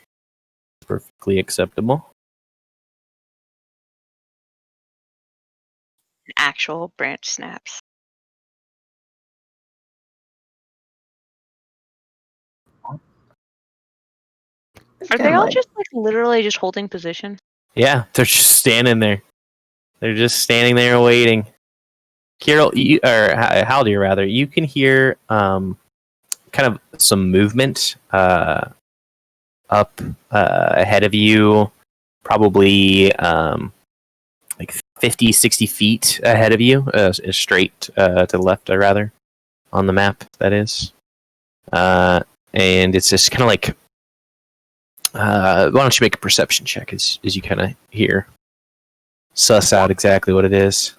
Speaker 1: Perfectly acceptable.
Speaker 3: An actual branch snaps. Are they all just like literally just holding position?
Speaker 1: Yeah, they're just standing there. They're just standing there waiting. Kirill, Haldir rather, you can hear kind of some movement up ahead of you, probably like 50, 60 feet ahead of you, straight to the left, rather, on the map, that is. And it's just kind of like, why don't you make a perception check as you kind of hear, suss out exactly what it is.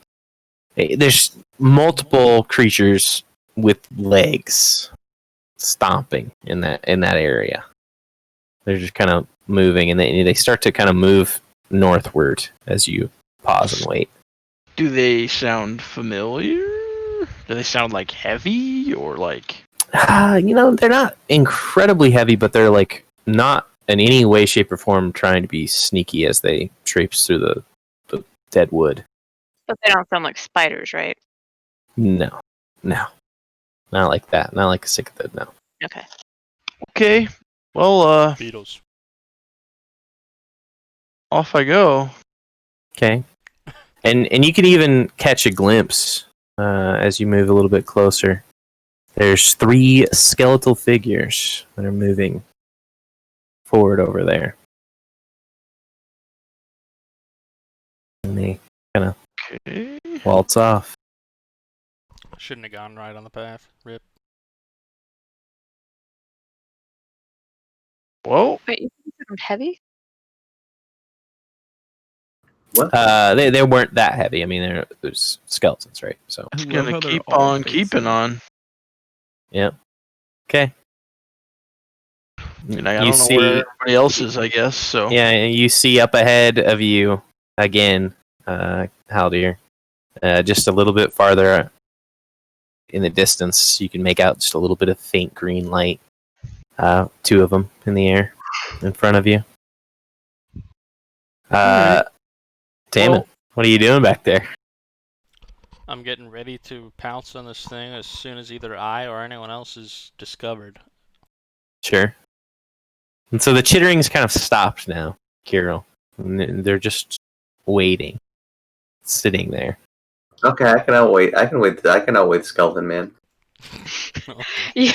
Speaker 1: There's multiple creatures with legs stomping in that area. They're just kind of moving, and they start to kind of move northward as you pause and wait.
Speaker 5: Do they sound familiar? Do they sound like heavy or like?
Speaker 1: They're not incredibly heavy, but they're like not in any way, shape, or form trying to be sneaky as they traipse through the dead wood.
Speaker 3: But they don't sound like spiders, right?
Speaker 1: No, not like that. Not like a cicada. No.
Speaker 3: Okay.
Speaker 5: Okay. Well,
Speaker 2: Beetles.
Speaker 5: off I go.
Speaker 1: Okay. And you can even catch a glimpse as you move a little bit closer. There's 3 skeletal figures that are moving forward over there. And they kind of
Speaker 5: Okay.
Speaker 1: waltz off.
Speaker 2: Shouldn't have gone right on the path. Rip.
Speaker 5: Well,
Speaker 3: Wait, you consider them heavy?
Speaker 6: What?
Speaker 1: They weren't that heavy. I mean, there's skeletons, right? So
Speaker 4: I
Speaker 5: just
Speaker 4: love
Speaker 5: gonna
Speaker 4: how they're
Speaker 5: keep
Speaker 4: all
Speaker 5: on keeping
Speaker 4: facing.
Speaker 5: on.
Speaker 1: okay.
Speaker 5: And I don't know where everybody else is, I guess. So
Speaker 1: Yeah, and you see up ahead of you again, Haldir. Just a little bit farther in the distance, you can make out just a little bit of faint green light. Two of them in the air in front of you.
Speaker 4: Alright.
Speaker 1: Damon,
Speaker 2: Well-
Speaker 1: what are you doing back there?
Speaker 2: I'm getting ready to pounce on this thing as soon as either I or anyone else is discovered.
Speaker 1: Sure. And so the chittering's kind of stopped now, Kirill. And they're just waiting, sitting there.
Speaker 6: Okay, I cannot wait. I cannot wait, Skeleton Man.
Speaker 3: You,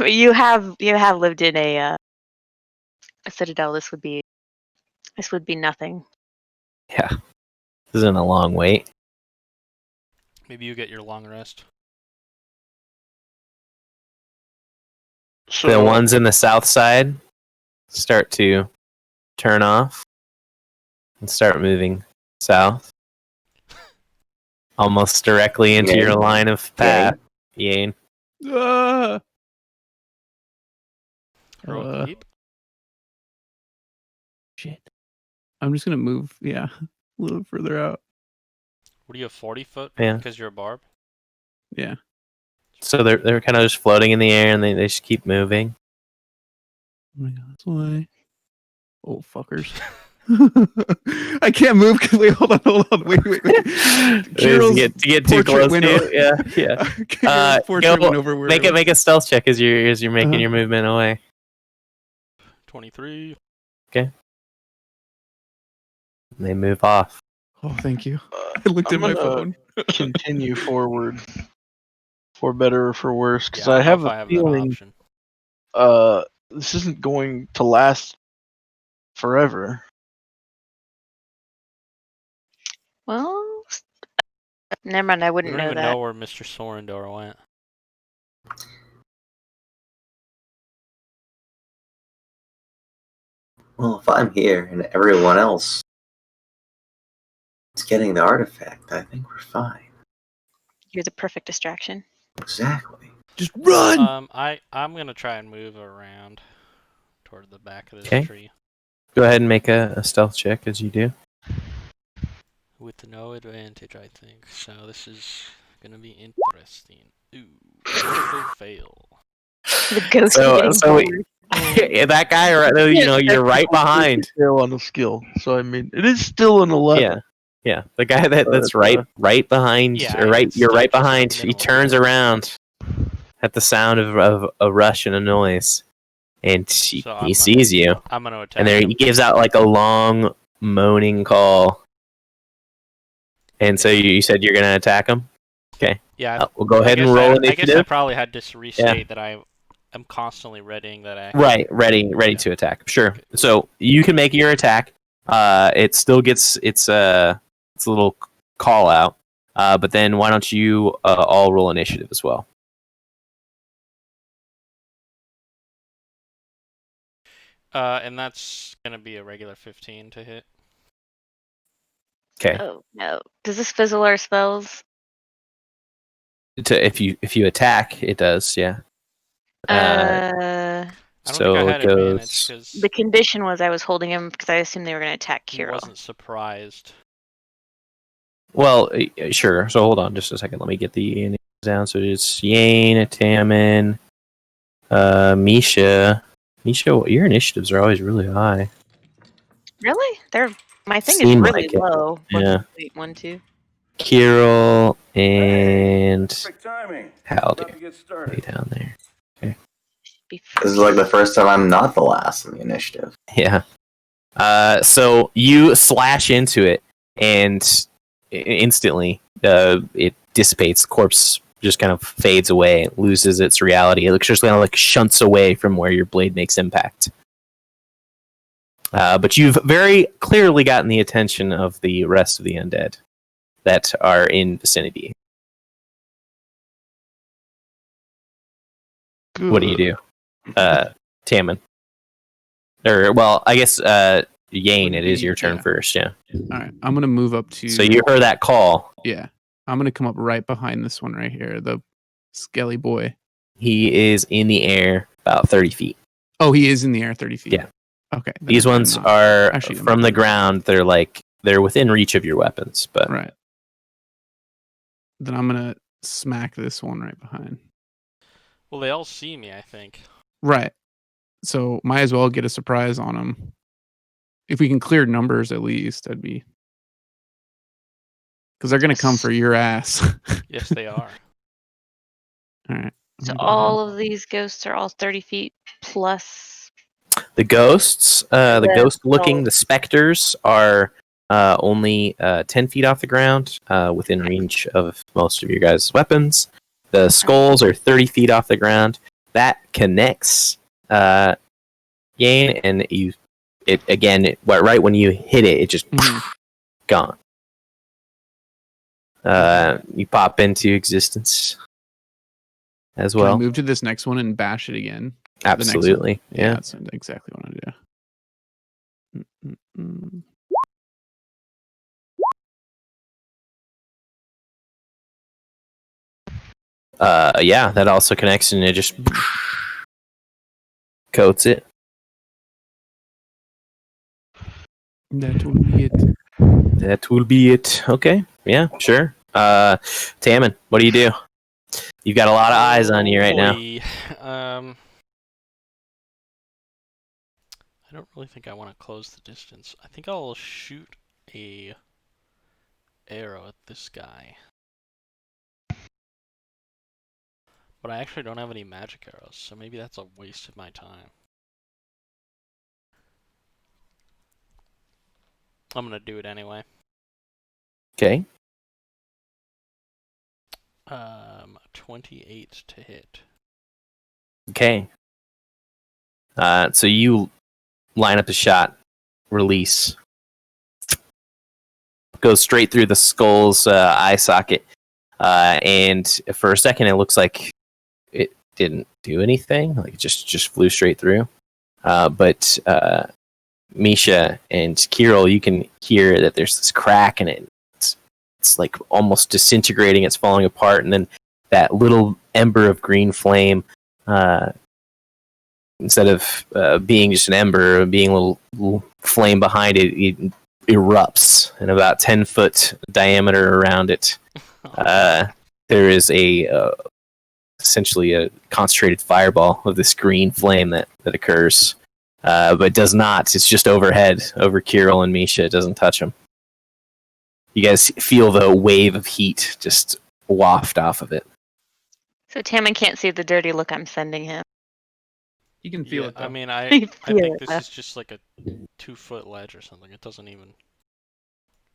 Speaker 3: you have lived in a citadel. This would be nothing.
Speaker 1: Yeah. This isn't a long wait.
Speaker 2: Maybe you get your long rest.
Speaker 5: So
Speaker 1: The ones in the south side start to turn off and start moving south. Almost directly into
Speaker 6: Yay.
Speaker 1: your line of path. Yane.
Speaker 4: Ah!
Speaker 2: Heroic leap.
Speaker 4: Shit. I'm just gonna move, yeah, a little further out.
Speaker 2: What do you have, 40 foot?
Speaker 1: Yeah.
Speaker 2: Because you're a barb?
Speaker 4: Yeah.
Speaker 1: So they're kind of just floating in the air and they just keep moving.
Speaker 4: Oh my god, this way. Oh fuckers. I can't move because wait, hold on. Wait. Kirill's
Speaker 1: to get too
Speaker 4: portrait
Speaker 1: close
Speaker 4: window.
Speaker 1: to you. Yeah.
Speaker 4: Kirill's portrait
Speaker 1: go-
Speaker 4: went over where
Speaker 1: Make a stealth check as you're making
Speaker 4: Uh-huh.
Speaker 1: your movement away.
Speaker 2: 23.
Speaker 1: They move off.
Speaker 4: Oh, thank you. I looked
Speaker 5: I'm
Speaker 4: at my
Speaker 5: gonna
Speaker 4: phone.
Speaker 5: continue forward, for better or for worse, because
Speaker 2: Yeah,
Speaker 5: I
Speaker 2: don't
Speaker 5: have
Speaker 2: know if
Speaker 5: a
Speaker 2: I have
Speaker 5: feeling
Speaker 2: that option.
Speaker 5: this isn't going to last forever.
Speaker 3: Well, never mind. I
Speaker 2: We
Speaker 3: wouldn't
Speaker 2: don't
Speaker 3: know
Speaker 2: even
Speaker 3: that.
Speaker 2: know where Mr. Sorendor went.
Speaker 6: Well, if I'm here and everyone else is getting the artifact, I think we're fine.
Speaker 3: You're the perfect distraction.
Speaker 6: Exactly.
Speaker 4: Just run!
Speaker 2: I'm gonna try and move around toward the back of this
Speaker 1: Okay.
Speaker 2: tree
Speaker 1: Go ahead and make a stealth check as you do.
Speaker 2: with no advantage, I think. So this is gonna be interesting. Ooh, critical fail.
Speaker 3: The ghost
Speaker 1: So-
Speaker 3: getting
Speaker 1: so we-
Speaker 3: bored.
Speaker 1: That guy, you're right behind.
Speaker 5: Fail on the skill, so I mean, it is still an 11.
Speaker 1: Yeah. The guy that's right behind,
Speaker 2: Yeah,
Speaker 1: or right,
Speaker 2: it's
Speaker 1: you're
Speaker 2: still
Speaker 1: right
Speaker 2: just
Speaker 1: behind. He
Speaker 2: minimum.
Speaker 1: turns around at the sound of a rush and a noise, and
Speaker 2: So
Speaker 1: he sees you.
Speaker 2: I'm gonna attack.
Speaker 1: And there
Speaker 2: him.
Speaker 1: he gives out like a long moaning call. And so you said you're gonna attack him?
Speaker 2: Yeah,
Speaker 1: We'll go ahead and roll
Speaker 2: I guess I
Speaker 1: initiative.
Speaker 2: probably had to restate that I am constantly readying that action.
Speaker 1: Right, ready to attack. Sure.
Speaker 2: Okay.
Speaker 1: So you can make your attack. It still gets its little call out. But then why don't you all roll initiative as well?
Speaker 2: And that's gonna be a regular 15 to hit.
Speaker 1: Okay.
Speaker 3: Oh no! Does this fizzle our spells?
Speaker 1: If you attack, it does. Yeah.
Speaker 2: I don't
Speaker 1: So
Speaker 2: think I
Speaker 1: it
Speaker 2: had advantage
Speaker 1: goes.
Speaker 2: because
Speaker 3: The condition was I was holding him because I assumed they were going to attack
Speaker 2: he
Speaker 3: Kirill.
Speaker 2: wasn't surprised.
Speaker 1: Well, sure. So hold on just a second. Let me get the initiatives down. So it's Yane, Tammin, Misha. Misha, your initiatives are always really high.
Speaker 3: Really? My thing is
Speaker 1: Seemed
Speaker 3: really
Speaker 1: like it.
Speaker 3: low.
Speaker 1: Yeah.
Speaker 3: Wait, 1, 2.
Speaker 1: Kirill and
Speaker 7: timing.
Speaker 1: Haldy.
Speaker 7: About to get
Speaker 1: Way
Speaker 7: started.
Speaker 1: down there.
Speaker 6: This is like the first time I'm not the last in the initiative.
Speaker 1: Yeah. So you slash into it, and instantly it dissipates. The corpse just kind of fades away, loses its reality. It looks just kind of like shunts away from where your blade makes impact. But you've very clearly gotten the attention of the rest of the undead that are in vicinity. What do you do? Tammin. Or, well, I guess, Yane, it is your turn
Speaker 4: Yeah.
Speaker 1: first, yeah.
Speaker 4: All right, I'm gonna move up to.
Speaker 1: So you heard that call.
Speaker 4: Yeah, I'm gonna come up right behind this one right here, the skelly boy.
Speaker 1: He is in the air about 30 feet.
Speaker 4: Oh, he is in the air, 30 feet.
Speaker 1: Yeah.
Speaker 4: Okay. then
Speaker 1: These
Speaker 4: I'm
Speaker 1: ones
Speaker 4: not-
Speaker 1: are
Speaker 4: actually, I'm
Speaker 1: from
Speaker 4: not
Speaker 1: the
Speaker 4: gonna-
Speaker 1: ground. They're within reach of your weapons, but
Speaker 4: right. Then I'm gonna smack this one right behind.
Speaker 2: Well, they all see me, I think.
Speaker 4: Right. So might as well get a surprise on them. If we can clear numbers at least, that'd be... Because they're going to come for your ass.
Speaker 2: Yes, they are.
Speaker 4: All right.
Speaker 3: So all of these ghosts are all 30 feet plus.
Speaker 1: The ghosts, the
Speaker 3: The
Speaker 1: ghost-looking,
Speaker 3: skulls.
Speaker 1: the specters are only 10 feet off the ground, within range of most of your guys' weapons. The skulls are 30 feet off the ground. That connects Yane, and right when you hit it, it just gone. You pop into existence as
Speaker 4: Can I
Speaker 1: well.
Speaker 4: move to this next one and bash it again?
Speaker 1: Absolutely, yeah.
Speaker 4: That's exactly what I do.
Speaker 1: Yeah, that also connects, and it just coats it.
Speaker 4: That will be it.
Speaker 1: That will be it. Okay, yeah, sure. Tammin, what do you do? You've got a lot of eyes on you right now.
Speaker 2: Boy. I don't really think I want to close the distance. I think I'll shoot a arrow at this guy. But I actually don't have any magic arrows, so maybe that's a waste of my time. I'm gonna do it anyway.
Speaker 1: Okay.
Speaker 2: 28 to hit.
Speaker 1: Okay. So you line up a shot, release. Goes straight through the skull's eye socket. And for a second, it looks like it didn't do anything. Like it just flew straight through. But Misha and Kirill, you can hear that there's this crack in it. It's like almost disintegrating. It's falling apart. And then that little ember of green flame, instead of being just an ember, being a little flame behind it, it erupts in about 10-foot diameter around it. There is essentially a concentrated fireball of this green flame that occurs, but does not. It's just overhead, over Kirill and Misha. It doesn't touch them. You guys feel the wave of heat just waft off of it.
Speaker 3: So Tammin can't see the dirty look I'm sending him.
Speaker 4: You can feel it, though.
Speaker 2: I mean, I
Speaker 3: Feel
Speaker 2: think
Speaker 3: it,
Speaker 2: this is just like a 2-foot ledge or something. It doesn't even...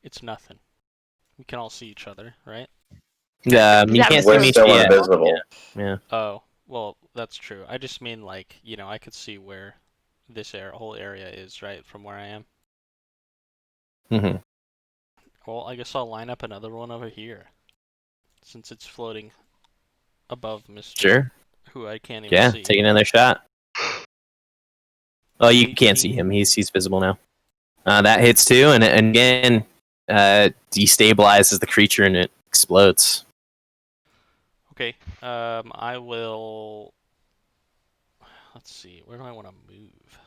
Speaker 2: It's nothing. We can all see each other, right?
Speaker 1: You can't see
Speaker 6: We're
Speaker 1: Misha
Speaker 6: still
Speaker 1: yet.
Speaker 6: invisible.
Speaker 1: Yeah.
Speaker 2: Oh, well, that's true. I just mean, like, I could see where this whole area is, right, from where I am.
Speaker 1: Mm-hmm.
Speaker 2: Well, I guess I'll line up another one over here, since it's floating above Mr.
Speaker 1: Sure.
Speaker 2: Who I can't even see.
Speaker 1: Yeah, take another shot. Oh, you can't see
Speaker 2: 18.
Speaker 1: him. He's visible now. That hits too, and again, destabilizes the creature, and it explodes.
Speaker 2: Okay, I will... Let's see, where do I want to move?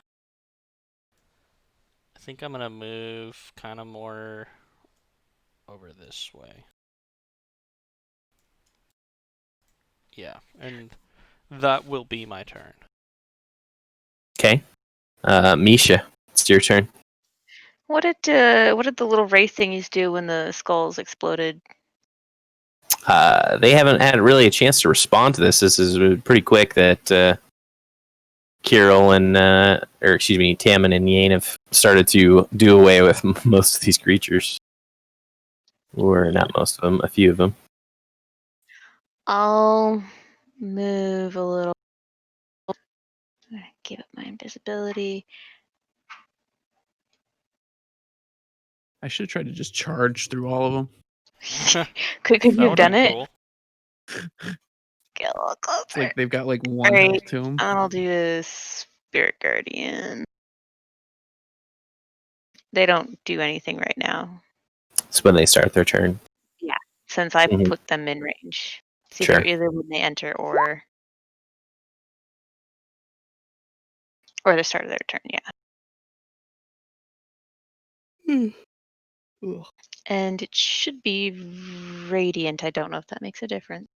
Speaker 2: I think I'm gonna move kind of more over this way. Yeah, and that will be my turn.
Speaker 1: Okay. Misha, it's your turn.
Speaker 3: What did the little ray thingies do when the skulls exploded?
Speaker 1: They haven't had really a chance to respond to this. This is pretty quick that Kirill and, Tammin and Yane have started to do away with most of these creatures. Or not most of them, a few of them.
Speaker 3: I'll move a little. Give up my invisibility.
Speaker 4: I should have tried to just charge through all of them.
Speaker 3: Could
Speaker 2: That
Speaker 3: you have
Speaker 2: would've
Speaker 3: done
Speaker 2: been
Speaker 3: it?
Speaker 2: cool.
Speaker 3: Get a little closer.
Speaker 4: It's like they've got like one
Speaker 3: Alright,
Speaker 4: health to them.
Speaker 3: I'll do a Spirit Guardian. They don't do anything right now.
Speaker 1: It's when they start their turn.
Speaker 3: Since I
Speaker 1: Mhm.
Speaker 3: put them in range. It's
Speaker 1: Sure.
Speaker 3: either when they enter or the start of their turn, yeah. And it should be radiant. I don't know if that makes a difference.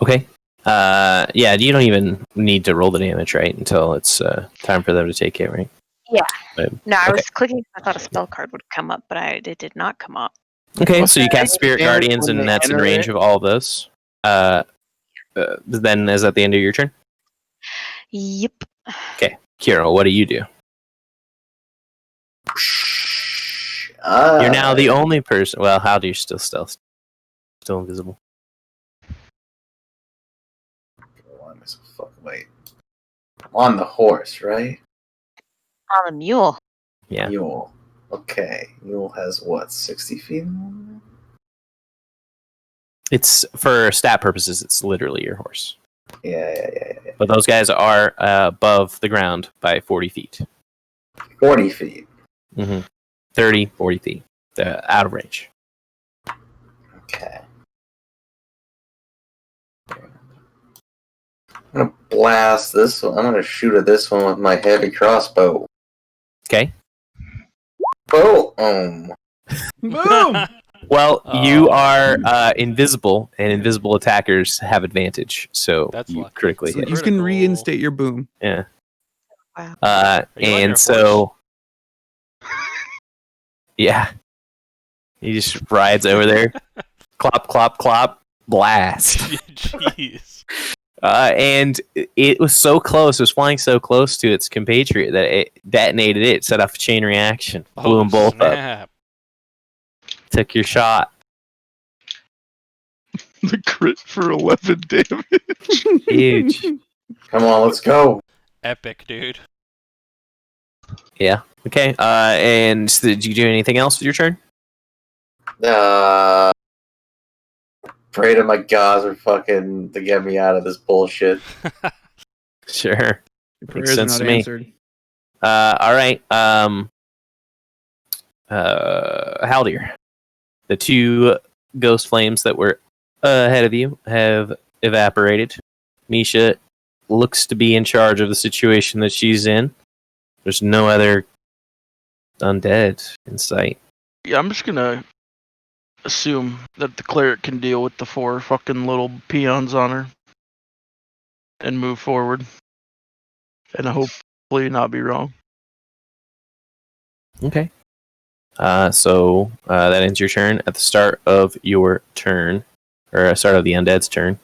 Speaker 1: Okay. Yeah, you don't even need to roll the damage, right? Until it's time for them to take it, right?
Speaker 3: Yeah.
Speaker 1: But,
Speaker 3: No, I
Speaker 1: okay.
Speaker 3: was clicking. I thought a spell card would come up, but it did not come up.
Speaker 1: Okay,
Speaker 5: What's
Speaker 1: so you
Speaker 5: that
Speaker 1: cast Spirit
Speaker 5: damage
Speaker 1: Guardians,
Speaker 5: when
Speaker 1: and
Speaker 5: they
Speaker 1: that's in
Speaker 5: enter
Speaker 1: range
Speaker 5: it?
Speaker 1: of all of those. Then is that the end of your turn?
Speaker 3: Yep.
Speaker 1: Okay, Kiro, what do you do? You're now the only person. Well, how do you still stealth? Still invisible.
Speaker 6: Wait. I'm on the horse, right?
Speaker 3: On a mule.
Speaker 1: Yeah.
Speaker 6: Mule. Okay. Mule has what, 60 feet?
Speaker 1: It's for stat purposes. It's literally your horse.
Speaker 6: Yeah.
Speaker 1: But those guys are above the ground by 40 feet.
Speaker 6: 40 feet.
Speaker 1: 30, 40 feet. They're out of range.
Speaker 6: Okay. I'm gonna blast this one. I'm gonna shoot at this one with my heavy crossbow.
Speaker 1: Okay.
Speaker 6: Boom!
Speaker 4: Boom!
Speaker 1: Well, you
Speaker 2: Oh.
Speaker 1: are invisible, and invisible attackers have advantage. So
Speaker 2: That's
Speaker 1: you
Speaker 2: lucky.
Speaker 1: critically
Speaker 4: So
Speaker 1: hit.
Speaker 4: you can
Speaker 2: Critical.
Speaker 4: reinstate your boom.
Speaker 1: Yeah.
Speaker 3: Wow.
Speaker 2: Are you on your
Speaker 1: And so, yeah, he just rides over there, clop, clop, clop, blast.
Speaker 2: Jeez.
Speaker 1: And it was so close. It was flying so close to its compatriot that it detonated it, set off a chain reaction, blew them both up.
Speaker 2: Snap.
Speaker 1: Took your shot.
Speaker 5: The crit for 11 damage.
Speaker 1: Huge.
Speaker 6: Come on, let's go.
Speaker 2: Epic, dude.
Speaker 1: Yeah. Okay. And did you do anything else with your turn?
Speaker 6: Pray to my gods for fucking to get me out of this bullshit.
Speaker 1: Sure.
Speaker 4: Your
Speaker 1: Makes
Speaker 4: prayers are
Speaker 1: sense
Speaker 4: not
Speaker 1: to me.
Speaker 4: answered.
Speaker 1: All right. Haldir. The two ghost flames that were ahead of you have evaporated. Misha looks to be in charge of the situation that she's in. There's no other undead in sight.
Speaker 5: Yeah, I'm just gonna assume that the cleric can deal with the 4 fucking little peons on her and move forward. And hopefully not be wrong.
Speaker 1: Okay. So that ends your turn. At the start of your turn, or start of the undead's turn,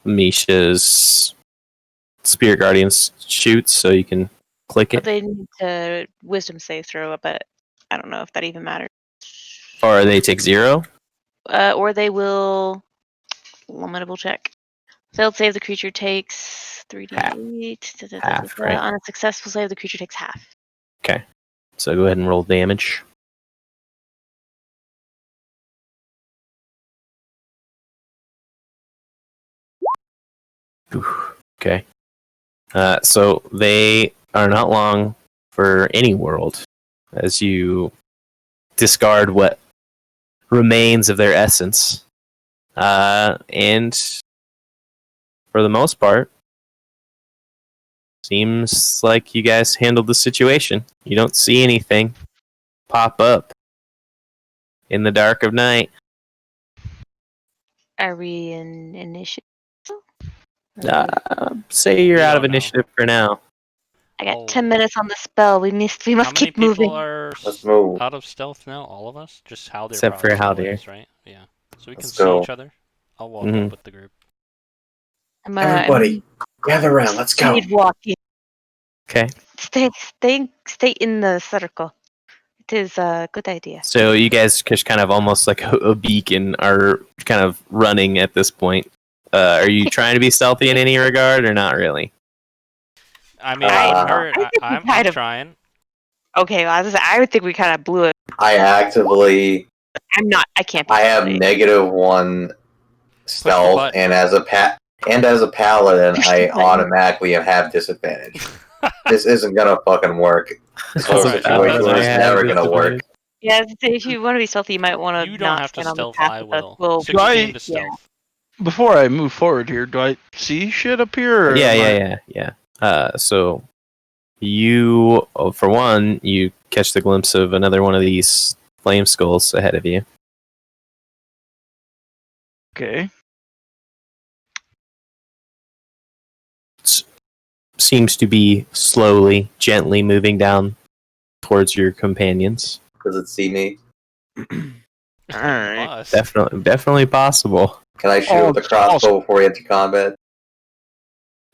Speaker 1: Misha's Spirit Guardians shoots, so you can click
Speaker 3: But
Speaker 1: it.
Speaker 3: they need to wisdom save throw, but I don't know if that even matters.
Speaker 1: Or they take 0.
Speaker 3: Or they will. One minute, we'll check. Failed save, the creature takes 3d8.
Speaker 1: Half, right?
Speaker 3: On a successful save, the creature takes half.
Speaker 1: Okay. So go ahead and roll damage. Okay. So they are not long for any world as you discard what remains of their essence. And for the most part, seems like you guys handled the situation. You don't see anything pop up in the dark of night.
Speaker 3: Are we in initiative?
Speaker 1: Say you're
Speaker 2: We
Speaker 1: out of
Speaker 2: don't know.
Speaker 1: initiative for now.
Speaker 3: I got
Speaker 2: Oh.
Speaker 3: 10 minutes on the spell. We must
Speaker 2: How many
Speaker 3: keep
Speaker 2: people
Speaker 3: moving.
Speaker 2: are
Speaker 6: Let's move.
Speaker 2: out of stealth now? All of us? Just Haldir
Speaker 1: Except for
Speaker 2: probably still
Speaker 1: Haldir.
Speaker 2: is, right? Yeah. So we can
Speaker 6: Let's
Speaker 2: see
Speaker 6: go.
Speaker 2: each other. I'll walk
Speaker 1: Mhm.
Speaker 2: up with the group.
Speaker 6: Everybody, gather around. Let's go.
Speaker 3: Speed walking.
Speaker 1: Okay.
Speaker 3: Stay in the circle. It is a good idea.
Speaker 1: So you guys just kind of almost like a beacon are kind of running at this point. Are you trying to be stealthy in any regard or not really?
Speaker 2: I mean,
Speaker 6: I
Speaker 2: I'm
Speaker 3: kind of-
Speaker 2: trying.
Speaker 3: Okay, well, I would think we kind of blew it.
Speaker 6: I actively.
Speaker 3: I'm not. I can't be.
Speaker 6: I have
Speaker 3: stealthy.
Speaker 6: -1 stealth,
Speaker 2: button.
Speaker 6: and as a paladin,
Speaker 3: Push
Speaker 6: I
Speaker 3: the button.
Speaker 6: automatically have disadvantage. This isn't gonna fucking work. This whole
Speaker 2: Alright,
Speaker 6: situation
Speaker 2: that's
Speaker 6: is
Speaker 2: fine.
Speaker 6: never gonna work.
Speaker 3: Yeah, if you want to be stealthy, you might want to
Speaker 2: You don't
Speaker 3: not
Speaker 2: have to
Speaker 3: stand on the
Speaker 2: stealth.
Speaker 3: path
Speaker 2: I
Speaker 3: with us.
Speaker 2: will.
Speaker 3: We'll
Speaker 2: 16 to
Speaker 3: yeah.
Speaker 2: stealth.
Speaker 5: Before I move forward here, do I see shit up here? Or am I-
Speaker 1: Yeah. So you, for one, you catch the glimpse of another one of these flame skulls ahead of you.
Speaker 5: Okay.
Speaker 1: seems to be slowly, gently moving down towards your companions.
Speaker 6: Does it see me?
Speaker 5: Alright.
Speaker 2: Must.
Speaker 1: Definitely possible.
Speaker 6: Can I shoot with the crossbow before we enter combat?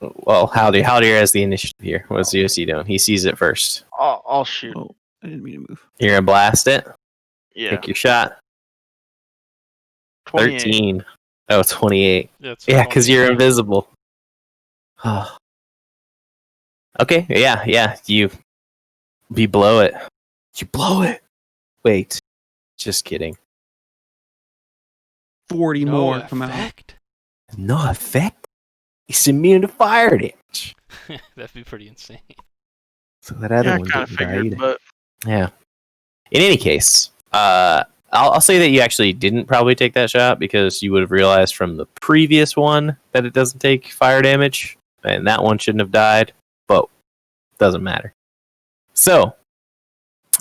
Speaker 1: Well, Howdy has the initiative here. What's the OC doing? He sees it first.
Speaker 5: I'll shoot.
Speaker 4: Oh, I didn't mean to move.
Speaker 1: You're gonna blast it.
Speaker 5: Yeah.
Speaker 1: Take your shot.
Speaker 5: 28.
Speaker 1: 13. Oh, 28.
Speaker 2: That's
Speaker 1: Yeah, because you're
Speaker 2: 28.
Speaker 1: invisible. Okay, yeah. You blow it. You blow it. Wait. Just kidding.
Speaker 4: 40
Speaker 2: No
Speaker 4: more come out.
Speaker 2: effect?
Speaker 1: No effect? He's immune to fire damage.
Speaker 2: That'd be pretty insane.
Speaker 1: So that other
Speaker 5: Yeah, I
Speaker 1: one
Speaker 5: kind of
Speaker 1: didn't die
Speaker 5: figured,
Speaker 1: either.
Speaker 5: but
Speaker 1: Yeah. In any case, I'll say that you actually didn't probably take that shot because you would have realized from the previous one that it doesn't take fire damage, and that one shouldn't have died, but doesn't matter. So,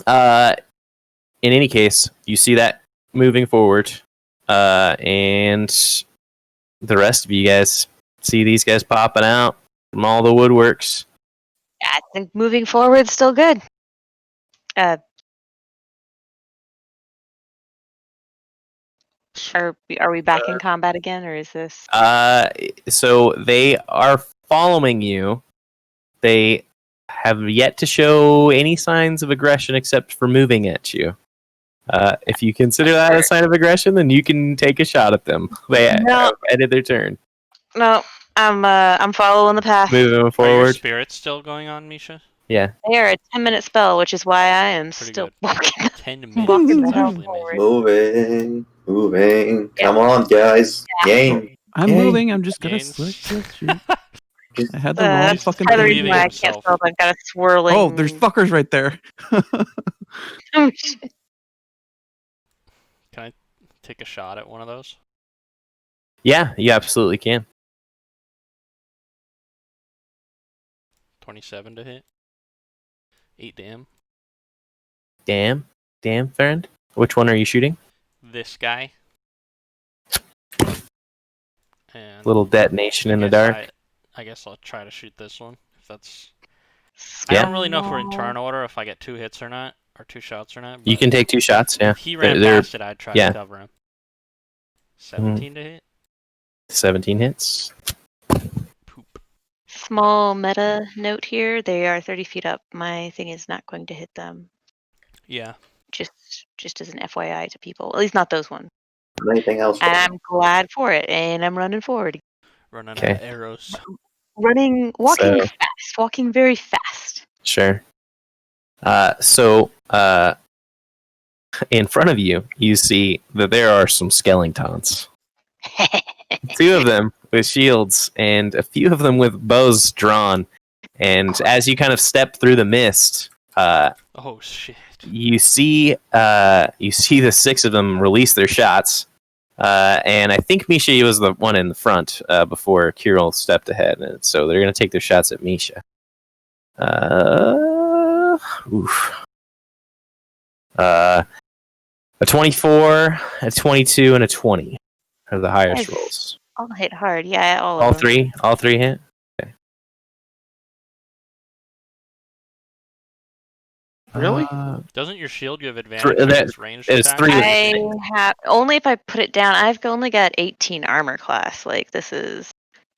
Speaker 1: in any case, you see that moving forward, and the rest of you guys see these guys popping out from all the woodworks.
Speaker 3: I think moving forward still good. Are we back in combat again, or is this?
Speaker 1: So they are following you. They have yet to show any signs of aggression except for moving at you. If you consider that a sign of aggression, then you can take a shot at them. They have ended their turn.
Speaker 3: No, I'm following the path.
Speaker 1: Moving
Speaker 2: Are your
Speaker 1: forward.
Speaker 2: spirits still going on, Misha?
Speaker 1: Yeah.
Speaker 3: They are a 10-minute spell, which is why I am
Speaker 2: Pretty
Speaker 3: still
Speaker 2: good.
Speaker 3: walking.
Speaker 2: 10 minutes.
Speaker 3: Walking the
Speaker 2: That's
Speaker 3: hell
Speaker 2: actually amazing.
Speaker 3: forward.
Speaker 6: Moving. Come on, guys. Game.
Speaker 4: I'm
Speaker 1: Hey.
Speaker 4: moving. I'm just gonna
Speaker 2: Gains.
Speaker 4: slick shoot. I had the wrong
Speaker 3: That's
Speaker 4: fucking
Speaker 3: part of the
Speaker 2: thing.
Speaker 3: reason why I can't
Speaker 2: Himself.
Speaker 3: spell. I've got a swirling.
Speaker 4: Oh, there's fuckers right there.
Speaker 3: Oh, shit.
Speaker 2: Can I take a shot at one of those?
Speaker 1: Yeah, you absolutely can.
Speaker 2: 27 to hit. 8
Speaker 1: Damn, friend. Which one are you shooting?
Speaker 2: This guy. And
Speaker 1: Little detonation in the dark.
Speaker 2: I guess I'll try to shoot this one. If that's.
Speaker 1: Yeah.
Speaker 2: I don't really know if we're in turn order, if I get 2 hits or not, or 2 shots or not.
Speaker 1: You
Speaker 2: but
Speaker 1: can take 2 shots, yeah.
Speaker 2: If he ran
Speaker 1: They're-
Speaker 2: past it, I'd try
Speaker 1: yeah.
Speaker 2: to cover him. 17 to hit.
Speaker 1: 17 hits.
Speaker 2: Poop.
Speaker 3: Small meta note here. They are 30 feet up. My thing is not going to hit them.
Speaker 2: Yeah.
Speaker 3: Just as an FYI to people. At least not those ones.
Speaker 6: Anything else?
Speaker 3: And I'm glad for it. And I'm running forward.
Speaker 2: Running
Speaker 1: Okay.
Speaker 2: out of arrows.
Speaker 3: Walking
Speaker 1: So-
Speaker 3: fast. Walking very fast.
Speaker 1: Sure. In front of you, you see that there are some skeletons. 2 of them with shields, and a few of them with bows drawn. And as you kind of step through the mist,
Speaker 2: Oh shit.
Speaker 1: you see the 6 of them release their shots. And I think Misha was the one in the front before Kirill stepped ahead, and so they're going to take their shots at Misha. Oof. A 24, a 22, and a 20 are the highest
Speaker 3: Nice.
Speaker 1: rolls.
Speaker 3: I'll hit hard. Yeah, all
Speaker 1: All
Speaker 3: of them.
Speaker 1: all three hit. Okay.
Speaker 5: Really?
Speaker 2: Doesn't your shield give advantage
Speaker 1: that-
Speaker 2: against ranged
Speaker 1: it's
Speaker 2: attacks?
Speaker 1: 3
Speaker 3: I have only if I put it down. I've only got 18 armor class. Like this is.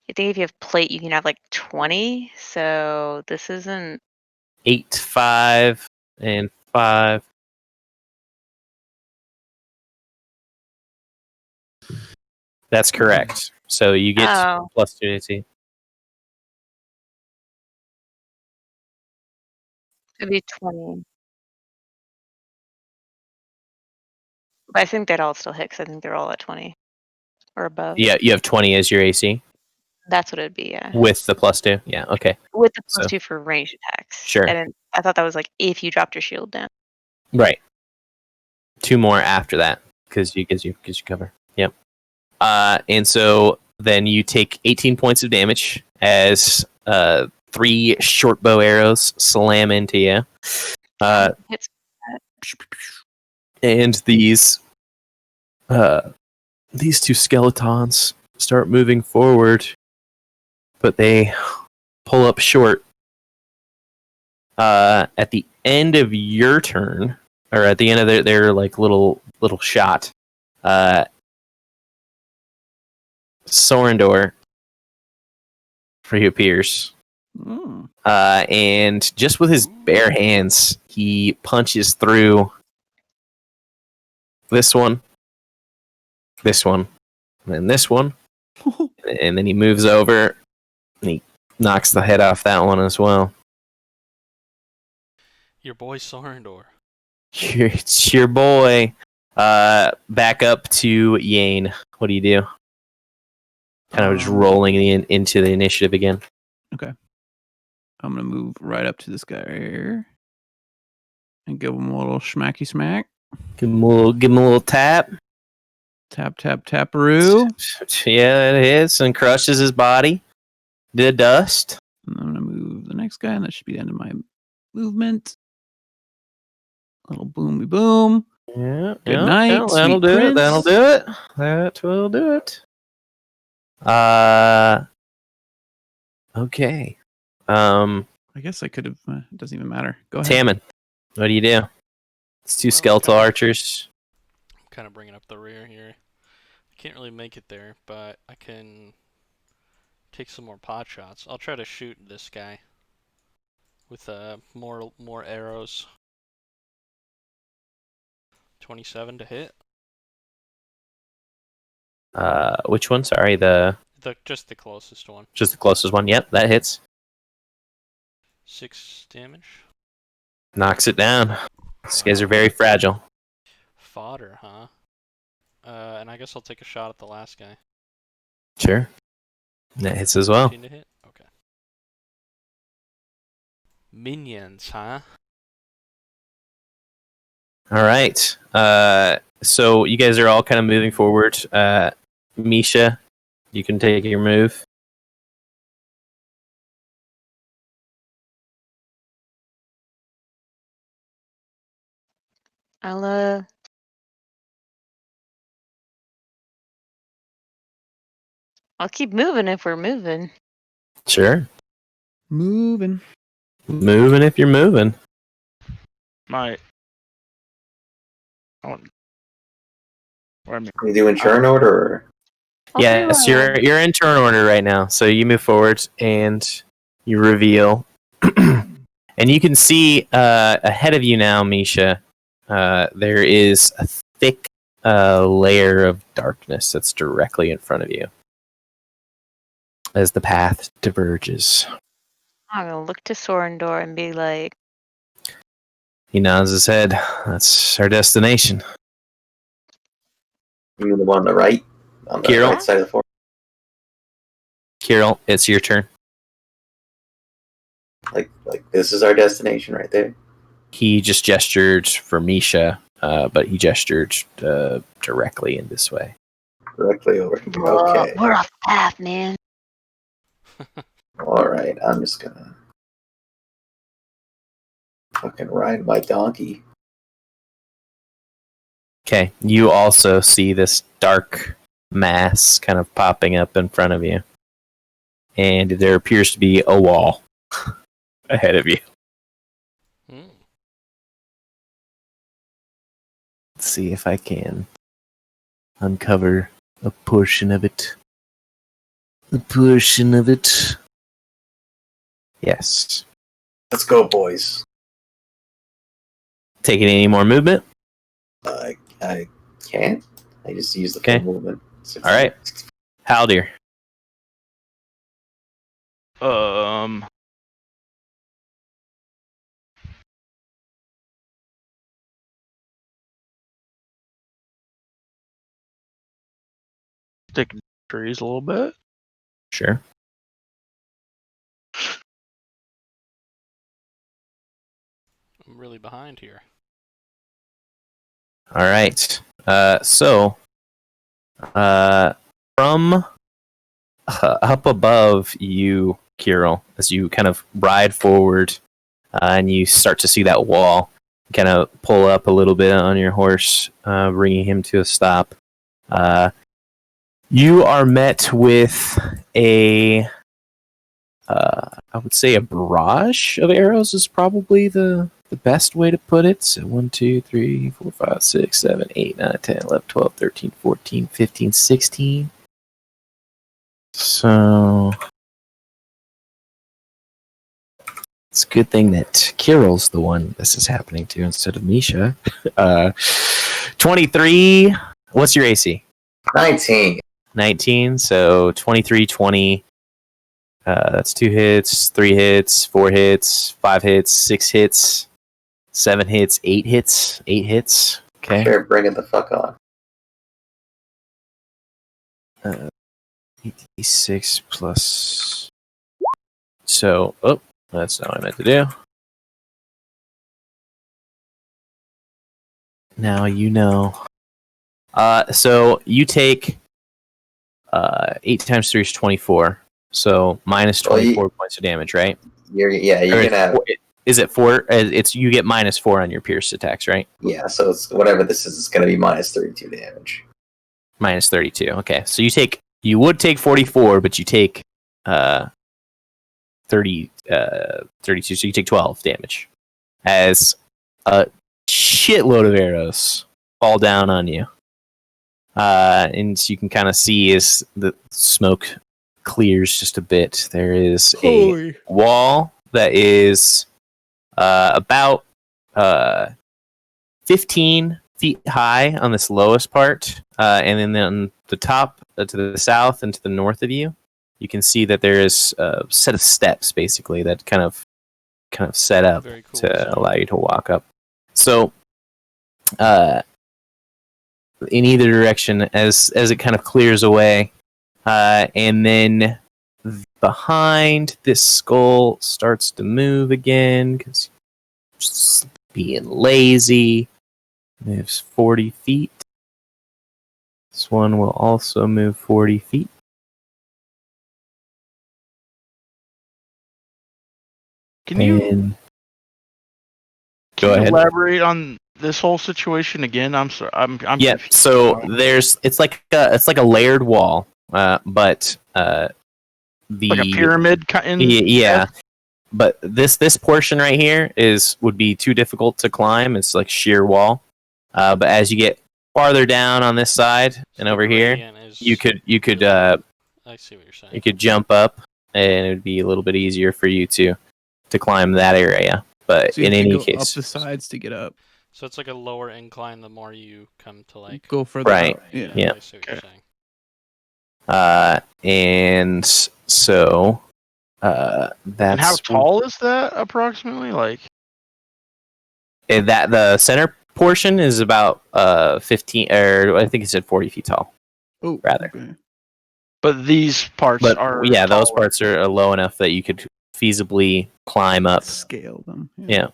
Speaker 3: I think if you have plate, you can have like 20. So this isn't.
Speaker 1: 8, 5, and 5. That's correct. So you get
Speaker 3: Oh.
Speaker 1: plus 2 AC.
Speaker 3: It'd be 20. But I think they'd all still hit 'cause I think they're all at 20 or above.
Speaker 1: Yeah, you have 20 as your AC
Speaker 3: That's what it'd be. Yeah.
Speaker 1: with the plus 2. Yeah, okay.
Speaker 3: With the plus
Speaker 1: So-
Speaker 3: 2 for ranged attacks.
Speaker 1: Sure.
Speaker 3: And I thought that was like if you dropped your shield down.
Speaker 1: Right. 2 more after that because you gives you cover. Yep. And so then you take 18 points of damage as 3 short bow arrows slam into you.
Speaker 3: Hits.
Speaker 1: And these 2 skeletons start moving forward, but they pull up short. At the end of your turn, or at the end of their like little shot, Sorendor reappears. And just with his bare hands, he punches through this one, and then this one, and then he moves over and he knocks the head off that one as well.
Speaker 2: Your boy Sorendor.
Speaker 1: It's your boy. Back up to Yane. What do you do? Kind of just rolling into the initiative again.
Speaker 4: Okay. I'm going to move right up to this guy right here. And give him a little smacky smack.
Speaker 1: Give him a little tap.
Speaker 4: Tap, tap, taparoo.
Speaker 1: Yeah, it hits and crushes his body to dust.
Speaker 4: And I'm going to move the next guy, and that should be the end of my movement. Little boomy boom.
Speaker 1: Yeah.
Speaker 4: Good night,
Speaker 1: That'll
Speaker 4: sweet
Speaker 1: do
Speaker 4: prince.
Speaker 1: it. That'll do it. That will do it. Okay.
Speaker 4: I guess I could have. It doesn't even matter. Go ahead.
Speaker 1: Tammin, what do you do? It's two
Speaker 2: Well,
Speaker 1: skeletal
Speaker 2: okay.
Speaker 1: archers.
Speaker 2: I'm kind of bringing up the rear here. I can't really make it there, but I can take some more pot shots. I'll try to shoot this guy with more arrows. 27 to hit.
Speaker 1: Which one? Sorry,
Speaker 2: Just the closest one.
Speaker 1: just the closest one. Yep, that hits.
Speaker 2: 6 damage.
Speaker 1: Knocks it down. These guys are very fragile.
Speaker 2: Fodder, huh? And I guess I'll take a shot at the last guy.
Speaker 1: Sure. That hits as well.
Speaker 2: 15 to hit? Okay. Minions, huh?
Speaker 1: All right. So you guys are all kind of moving forward. Misha, you can take your move.
Speaker 3: I'll keep moving if we're moving.
Speaker 1: Sure.
Speaker 4: Moving.
Speaker 1: Moving if you're moving.
Speaker 5: My. Oh. Where am I?
Speaker 6: Are you doing turn order? Or?
Speaker 1: Yes, you're in turn order right now. So you move forward and you reveal, and you can see ahead of you now, Misha. There is a thick layer of darkness that's directly in front of you as the path diverges.
Speaker 3: I'm gonna look to Sorendor and be like,
Speaker 1: He nods his head. That's our destination.
Speaker 6: You mean the one on the right? On the
Speaker 1: Kirill?
Speaker 6: right side of the forest?
Speaker 1: Kirill, it's your turn.
Speaker 6: Like this is our destination right there.
Speaker 1: He just gestured for Misha, but he gestured directly in this way.
Speaker 6: Directly over. Okay.
Speaker 3: we're off path, man.
Speaker 6: Alright, I'm just gonna fucking ride my donkey.
Speaker 1: Okay, you also see this dark mass kind of popping up in front of you. And there appears to be a wall ahead of you. Let's see if I can uncover a portion of it. Yes.
Speaker 6: Let's go, boys.
Speaker 1: Taking any more movement?
Speaker 6: I can't. I just use the
Speaker 1: Okay.
Speaker 6: full movement.
Speaker 1: All right. Haldir.
Speaker 5: Stick to trees a little bit.
Speaker 1: Sure.
Speaker 2: I'm really behind here.
Speaker 1: All right. So, from up above you, Kirill, as you kind of ride forward and you start to see that wall, kind of pull up a little bit on your horse, bringing him to a stop. You are met with a I would say a barrage of arrows is probably the best way to put it. So 1, 2, 3, 4, 5, 6, 7, 8, 9, 10, 11, 12, 13, 14, 15, 16. So it's a good thing that Kirill's the one this is happening to instead of Misha. 23. What's your AC?
Speaker 6: 19.
Speaker 1: 19. So 23, 20. That's 2 hits, 3 hits, 4 hits, 5 hits, 6 hits, 7 hits, 8 hits, 8 hits. Okay.
Speaker 6: Sure, bring it the fuck on.
Speaker 1: 8d6 plus. So, that's not what I meant to do. Now you know. So you take 8 times 3 is 24. So minus 24 points of damage, right?
Speaker 6: You're gonna have.
Speaker 1: Is it 4? It's you get minus 4 on your pierced attacks, right?
Speaker 6: Yeah, so it's whatever this is. It's gonna be minus 32 damage.
Speaker 1: Minus 32. Okay, so you would take 44, but you take 32. So you take 12 damage as a shitload of arrows fall down on you. And you can kind of see as the smoke clears just a bit, there is a wall that is about 15 feet high on this lowest part, and then on the top to the south and to the north of you, you can see that there is a set of steps basically that kind of set up
Speaker 2: Very cool
Speaker 1: to
Speaker 2: design.
Speaker 1: allow you to walk up. So in either direction as it kind of clears away, and then behind this skull starts to move again because just being lazy. Moves 40 feet. This one will also move 40 feet.
Speaker 5: Can you
Speaker 1: Go ahead.
Speaker 5: elaborate on this whole situation again? I'm sorry. I'm
Speaker 1: Yeah.
Speaker 5: confused.
Speaker 1: So it's like a layered wall, but the
Speaker 5: like a pyramid
Speaker 1: Yeah. But this portion right here would be too difficult to climb. It's like sheer wall. But as you get farther down on this side and over here, you could
Speaker 2: I see what you're saying.
Speaker 1: you could jump up, and it would be a little bit easier for you to climb that area. But
Speaker 4: So you
Speaker 1: in
Speaker 4: have to
Speaker 1: any
Speaker 4: go
Speaker 1: case,
Speaker 4: up the sides to get up.
Speaker 2: So it's like a lower incline the more you come to like.
Speaker 4: Go further
Speaker 1: Right.
Speaker 4: out. Yeah.
Speaker 1: Yeah.
Speaker 2: I see what you're saying.
Speaker 1: and so that's
Speaker 5: And how tall is that approximately? Like
Speaker 1: that the center portion is about 15, or I think it said 40 feet tall.
Speaker 4: Oh,
Speaker 1: Rather.
Speaker 4: okay.
Speaker 5: but these parts
Speaker 1: But
Speaker 5: are
Speaker 1: yeah, those
Speaker 5: taller.
Speaker 1: parts are low enough that you could feasibly climb up.
Speaker 4: Scale them.
Speaker 1: Yeah.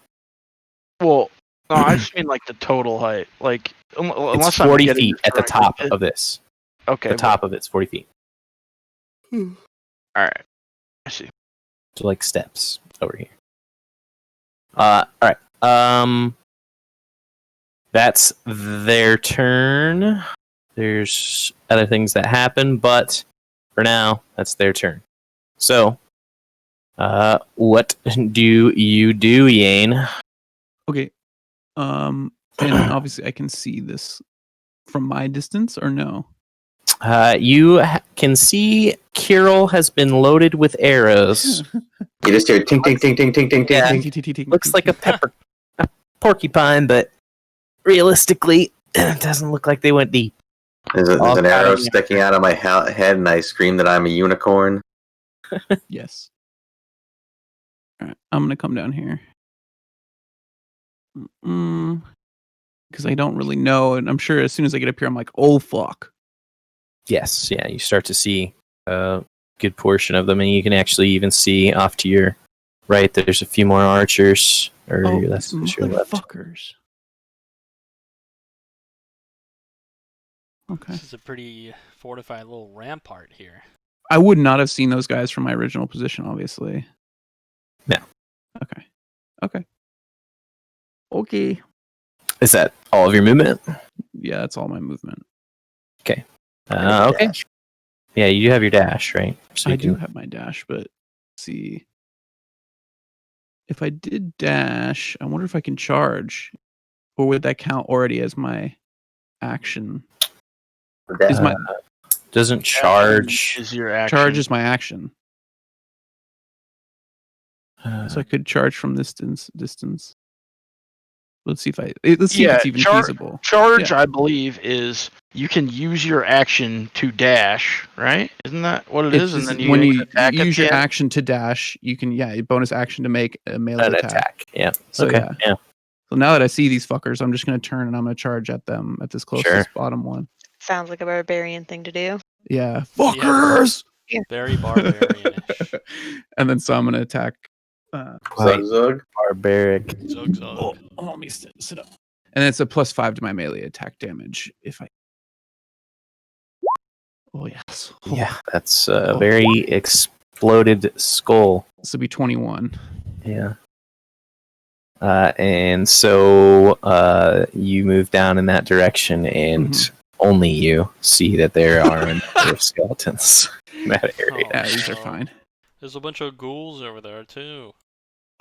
Speaker 5: Well, no, I just mean like the total height. Like unless
Speaker 1: It's
Speaker 5: I'm
Speaker 1: 40
Speaker 5: getting
Speaker 1: feet
Speaker 5: this
Speaker 1: at the
Speaker 5: correctly.
Speaker 1: top of this.
Speaker 5: Okay.
Speaker 1: The top of it's 40 feet.
Speaker 5: All right. I see.
Speaker 1: So like steps over here. All right. That's their turn. There's other things that happen, but for now, that's their turn. So, what do you do, Yane?
Speaker 4: Okay. And obviously I can see this from my distance, or no?
Speaker 1: You can see Kirill has been loaded with arrows.
Speaker 6: You just hear ting ting ting ting ting ting ting
Speaker 1: Yeah.
Speaker 6: ting.
Speaker 1: Looks like a porcupine, but realistically, it doesn't look like they went deep.
Speaker 6: There's an arrow sticking out of my head, and I scream that I'm a unicorn.
Speaker 4: Yes. All right. I'm gonna come down here. Because I don't really know, and I'm sure as soon as I get up here, I'm like, oh fuck.
Speaker 1: Yes, yeah, you start to see a good portion of them, and you can actually even see off to your right. There's a few more archers, or
Speaker 4: Oh,
Speaker 1: that's your left.
Speaker 4: motherfuckers. Okay.
Speaker 2: This is a pretty fortified little rampart here.
Speaker 4: I would not have seen those guys from my original position, obviously.
Speaker 1: No.
Speaker 4: Okay. Okay. Okay.
Speaker 1: Is that all of your movement?
Speaker 4: Yeah, that's all my movement.
Speaker 1: Okay. Yeah, you do have your dash, right? So
Speaker 4: I
Speaker 1: you
Speaker 4: do
Speaker 1: can-
Speaker 4: have my dash, but see. If I did dash, I wonder if I can charge, or would that count already as my action? Is my
Speaker 1: doesn't charge.
Speaker 5: Is your action.
Speaker 4: charge is my action? So I could charge from this distance. Let's see if let's see if it's even feasible.
Speaker 5: Charge, I believe, is you can use your action to dash, right? Isn't that what it is? And then
Speaker 4: when you
Speaker 5: attack
Speaker 4: use your
Speaker 5: again?
Speaker 4: action to dash, you can bonus action to make a melee
Speaker 1: An
Speaker 4: attack.
Speaker 1: attack. Yeah.
Speaker 4: So
Speaker 1: Okay. Yeah.
Speaker 4: So now that I see these fuckers, I'm just gonna turn and I'm gonna charge at them at this closest bottom one.
Speaker 3: Sounds like a barbarian thing to do.
Speaker 4: Yeah, fuckers.
Speaker 2: Very barbarian-ish.
Speaker 4: And then so I'm gonna attack.
Speaker 1: Quite
Speaker 6: Zug.
Speaker 1: barbaric.
Speaker 2: Zug zug.
Speaker 4: Let me sit up. And it's a +5 to my melee attack damage if I. Oh yes.
Speaker 1: Yeah, that's a very exploded skull.
Speaker 4: This will be 21.
Speaker 1: Yeah. And so you move down in that direction, and only you see that there are a number of skeletons in that area.
Speaker 4: Yeah, these are
Speaker 2: no.
Speaker 4: fine.
Speaker 2: There's a bunch of ghouls over there too.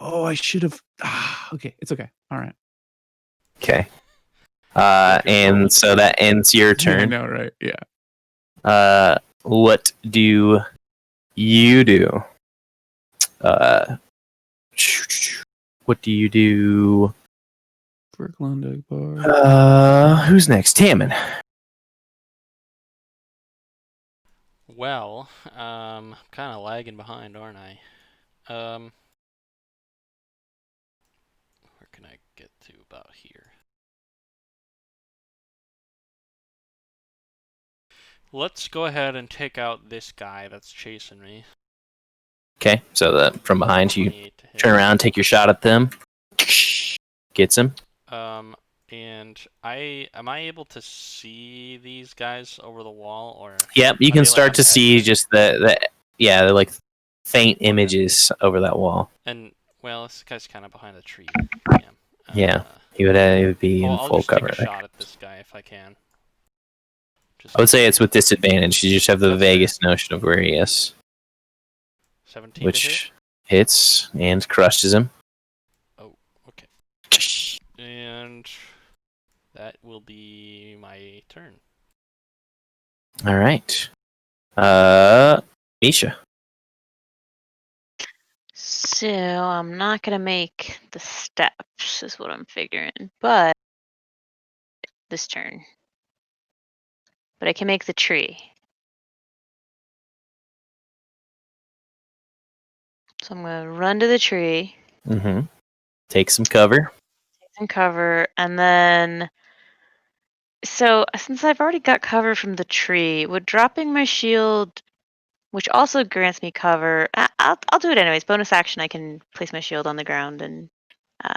Speaker 4: Oh, I should have. Okay, it's okay. All right.
Speaker 1: Okay. And so that ends your
Speaker 4: I
Speaker 1: turn.
Speaker 4: know, right? Yeah.
Speaker 1: What do you do? What do you do?
Speaker 4: For Klondike bar.
Speaker 1: Who's next? Tammin.
Speaker 2: Well, kind of lagging behind, aren't I? Where can I get to about here? Let's go ahead and take out this guy that's chasing me.
Speaker 1: Okay, so from behind you
Speaker 2: 28 to hit.
Speaker 1: turn around, take your shot at them. Gets him.
Speaker 2: And am I able to see these guys over the wall, or?
Speaker 1: Yep, you
Speaker 2: are
Speaker 1: can
Speaker 2: they,
Speaker 1: start
Speaker 2: like,
Speaker 1: to
Speaker 2: on
Speaker 1: see
Speaker 2: edge?
Speaker 1: just they're like faint images over that wall.
Speaker 2: And well, this guy's kind of behind the tree.
Speaker 1: Yeah, he would be in
Speaker 2: I'll
Speaker 1: full
Speaker 2: just
Speaker 1: cover.
Speaker 2: take a
Speaker 1: there.
Speaker 2: shot at this guy if I can.
Speaker 1: I would say it's with disadvantage. You just have the
Speaker 2: That's fair.
Speaker 1: vaguest notion of where he is,
Speaker 2: 17 to hit.
Speaker 1: which hits and crushes him.
Speaker 2: Okay. And that will be my turn.
Speaker 1: All right. Misha.
Speaker 3: So I'm not gonna make the steps, is what I'm figuring, but this turn. But I can make the tree. So I'm gonna run to the tree,
Speaker 1: Mm-hmm. Take some cover.
Speaker 3: take some cover, and then. So since I've already got cover from the tree, would dropping my shield, which also grants me cover, I'll do it anyways. Bonus action, I can place my shield on the ground and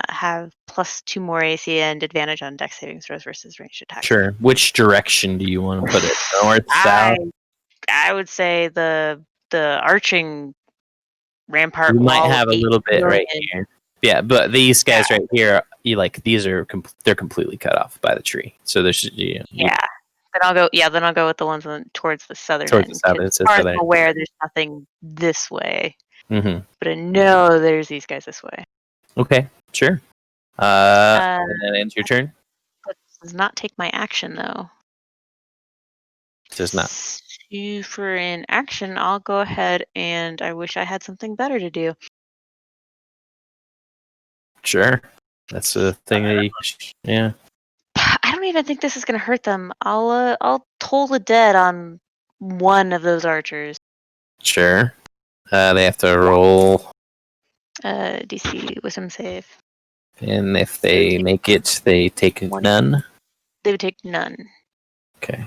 Speaker 3: have +2 more AC and advantage on dex saving throws versus ranged attacks.
Speaker 1: Sure. Which direction do you want to put it? North, south?
Speaker 3: I would say the arching rampart
Speaker 1: You might
Speaker 3: wall
Speaker 1: have a
Speaker 3: of
Speaker 1: little bit right
Speaker 3: 8
Speaker 1: here. Yeah, but these guys right here, these are they're completely cut off by the tree. So there's
Speaker 3: Yeah. Then I'll go. Yeah. Then I'll go with the ones towards the southern
Speaker 1: Towards
Speaker 3: end.
Speaker 1: the south,
Speaker 3: 'cause
Speaker 1: it's
Speaker 3: as far as
Speaker 1: southern.
Speaker 3: I'm aware, there's nothing this way,
Speaker 1: Mm-hmm.
Speaker 3: but I know there's these guys this way.
Speaker 1: Okay, sure. And then ends your turn.
Speaker 3: That does not take my action though.
Speaker 1: Does not.
Speaker 3: So for an action, I'll go ahead and I wish I had something better to do.
Speaker 1: Sure. That's a thing that yeah.
Speaker 3: I don't even think this is gonna hurt them. I'll toll the dead on one of those archers.
Speaker 1: Sure. They have to roll,
Speaker 3: DC wisdom save.
Speaker 1: and if they make it, they take none.
Speaker 3: They would take none.
Speaker 1: Okay.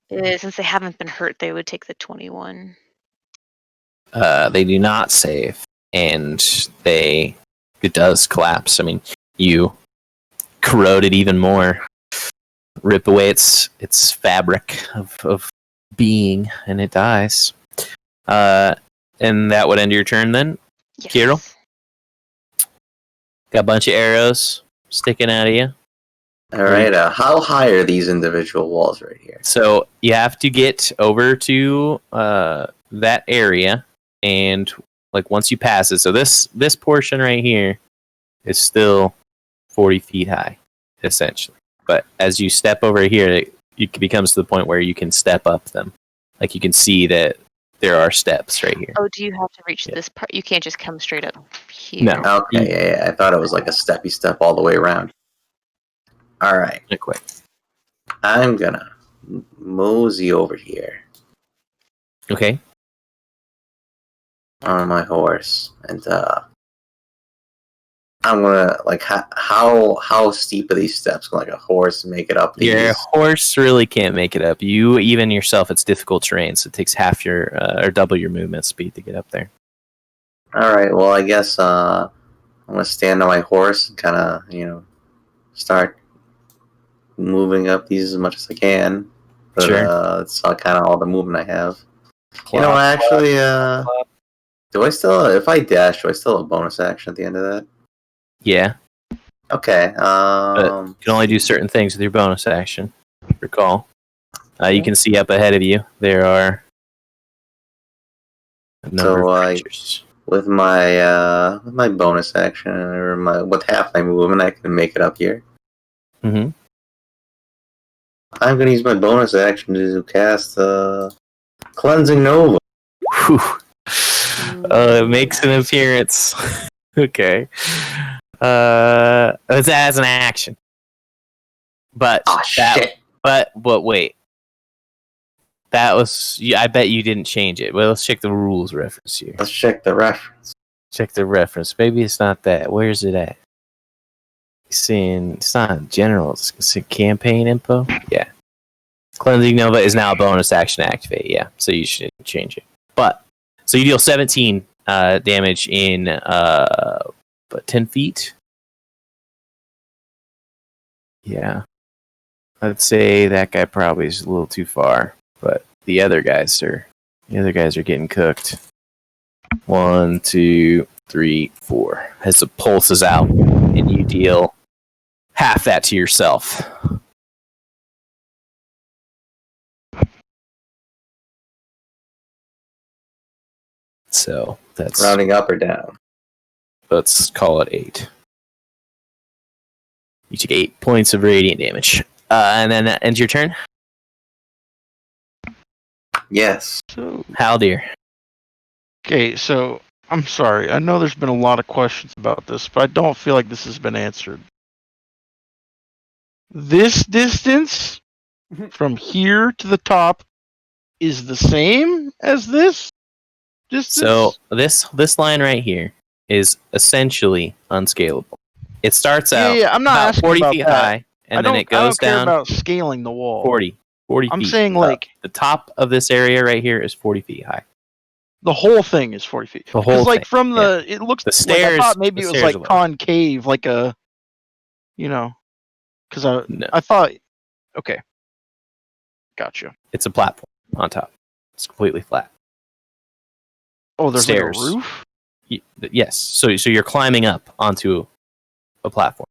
Speaker 3: Since they haven't been hurt, they would take the 21.
Speaker 1: They do not save, and it does collapse. I mean, you corrode it even more, rip away its fabric of being, and it dies. And that would end your turn then.
Speaker 3: Yes.
Speaker 1: Kirill? Got a bunch of arrows sticking out of you.
Speaker 6: All right. How high are these individual walls right here?
Speaker 1: So you have to get over to that area, and like once you pass it, so this portion right here is still 40 feet high, essentially. But as you step over here, it becomes to the point where you can step up them. Like you can see that there are steps right here.
Speaker 3: Oh, do you have to reach this part? You can't just come straight up here.
Speaker 1: No.
Speaker 6: Okay, yeah. I thought it was like a steppy step all the way around. All right.
Speaker 1: Quick.
Speaker 6: I'm gonna mosey over here
Speaker 1: Okay.
Speaker 6: on my horse, and I'm gonna like how steep are these steps? Can like a horse make it up these?
Speaker 1: Your horse really can't make it up. You even yourself, it's difficult terrain, so it takes half your or double your movement speed to get up there.
Speaker 6: All right. Well, I guess I'm gonna stand on my horse and kind of start moving up these as much as I can. But,
Speaker 1: Sure.
Speaker 6: it's kind of all the movement I have. Actually, do I still, if I dash, do I still have a bonus action at the end of that?
Speaker 1: Yeah,
Speaker 6: Okay.
Speaker 1: but you can only do certain things with your bonus action. Recall. You can see up ahead of you there are a number of creatures.
Speaker 6: With my bonus action or with half my movement, I can make it up here.
Speaker 1: Mm-hmm.
Speaker 6: I'm gonna use my bonus action to cast Cleansing Nova.
Speaker 1: It makes an appearance. Okay. It's as an action. But
Speaker 6: Oh shit!
Speaker 1: But wait. That was. I bet you didn't change it. Well, let's check the rules reference here.
Speaker 6: Let's check the reference.
Speaker 1: Check the reference. Maybe it's not that. Where's it at? It's not in general. It's in campaign info. Yeah. Cleansing Nova is now a bonus action to activate. Yeah. So you should change it. But so you deal 17 damage in 10 feet. Yeah. I'd say that guy probably is a little too far, but the other guys are getting cooked. 1, 2, 3, 4. As it pulses out, and you deal half that to yourself. So that's
Speaker 6: Rounding up or down?
Speaker 1: let's call it 8. You take 8 points of radiant damage. And then that ends your turn.
Speaker 6: Yes.
Speaker 5: So,
Speaker 1: Haldir.
Speaker 5: okay, so I'm sorry. I know there's been a lot of questions about this, but I don't feel like this has been answered. This distance from here to the top is the same as this distance?
Speaker 1: So this line right here is essentially unscalable. It starts out
Speaker 5: I'm not
Speaker 1: about
Speaker 5: asking
Speaker 1: 40
Speaker 5: about
Speaker 1: feet
Speaker 5: that.
Speaker 1: high, and then it
Speaker 5: I don't
Speaker 1: goes
Speaker 5: care
Speaker 1: down
Speaker 5: about scaling the wall.
Speaker 1: 40
Speaker 5: I'm
Speaker 1: feet.
Speaker 5: saying like
Speaker 1: the top of this area right here is 40 feet high.
Speaker 5: the whole thing is 40 feet.
Speaker 1: The whole
Speaker 5: Because like
Speaker 1: thing,
Speaker 5: from the it looks
Speaker 1: The
Speaker 5: like I
Speaker 1: stairs.
Speaker 5: thought maybe
Speaker 1: the
Speaker 5: it was
Speaker 1: stairs
Speaker 5: like
Speaker 1: are low.
Speaker 5: concave, like a because
Speaker 1: No,
Speaker 5: I thought okay. Gotcha.
Speaker 1: it's a platform on top. It's completely flat.
Speaker 5: Oh, there's
Speaker 1: Stairs.
Speaker 5: like a roof?
Speaker 1: Yes. So you're climbing up onto a platform.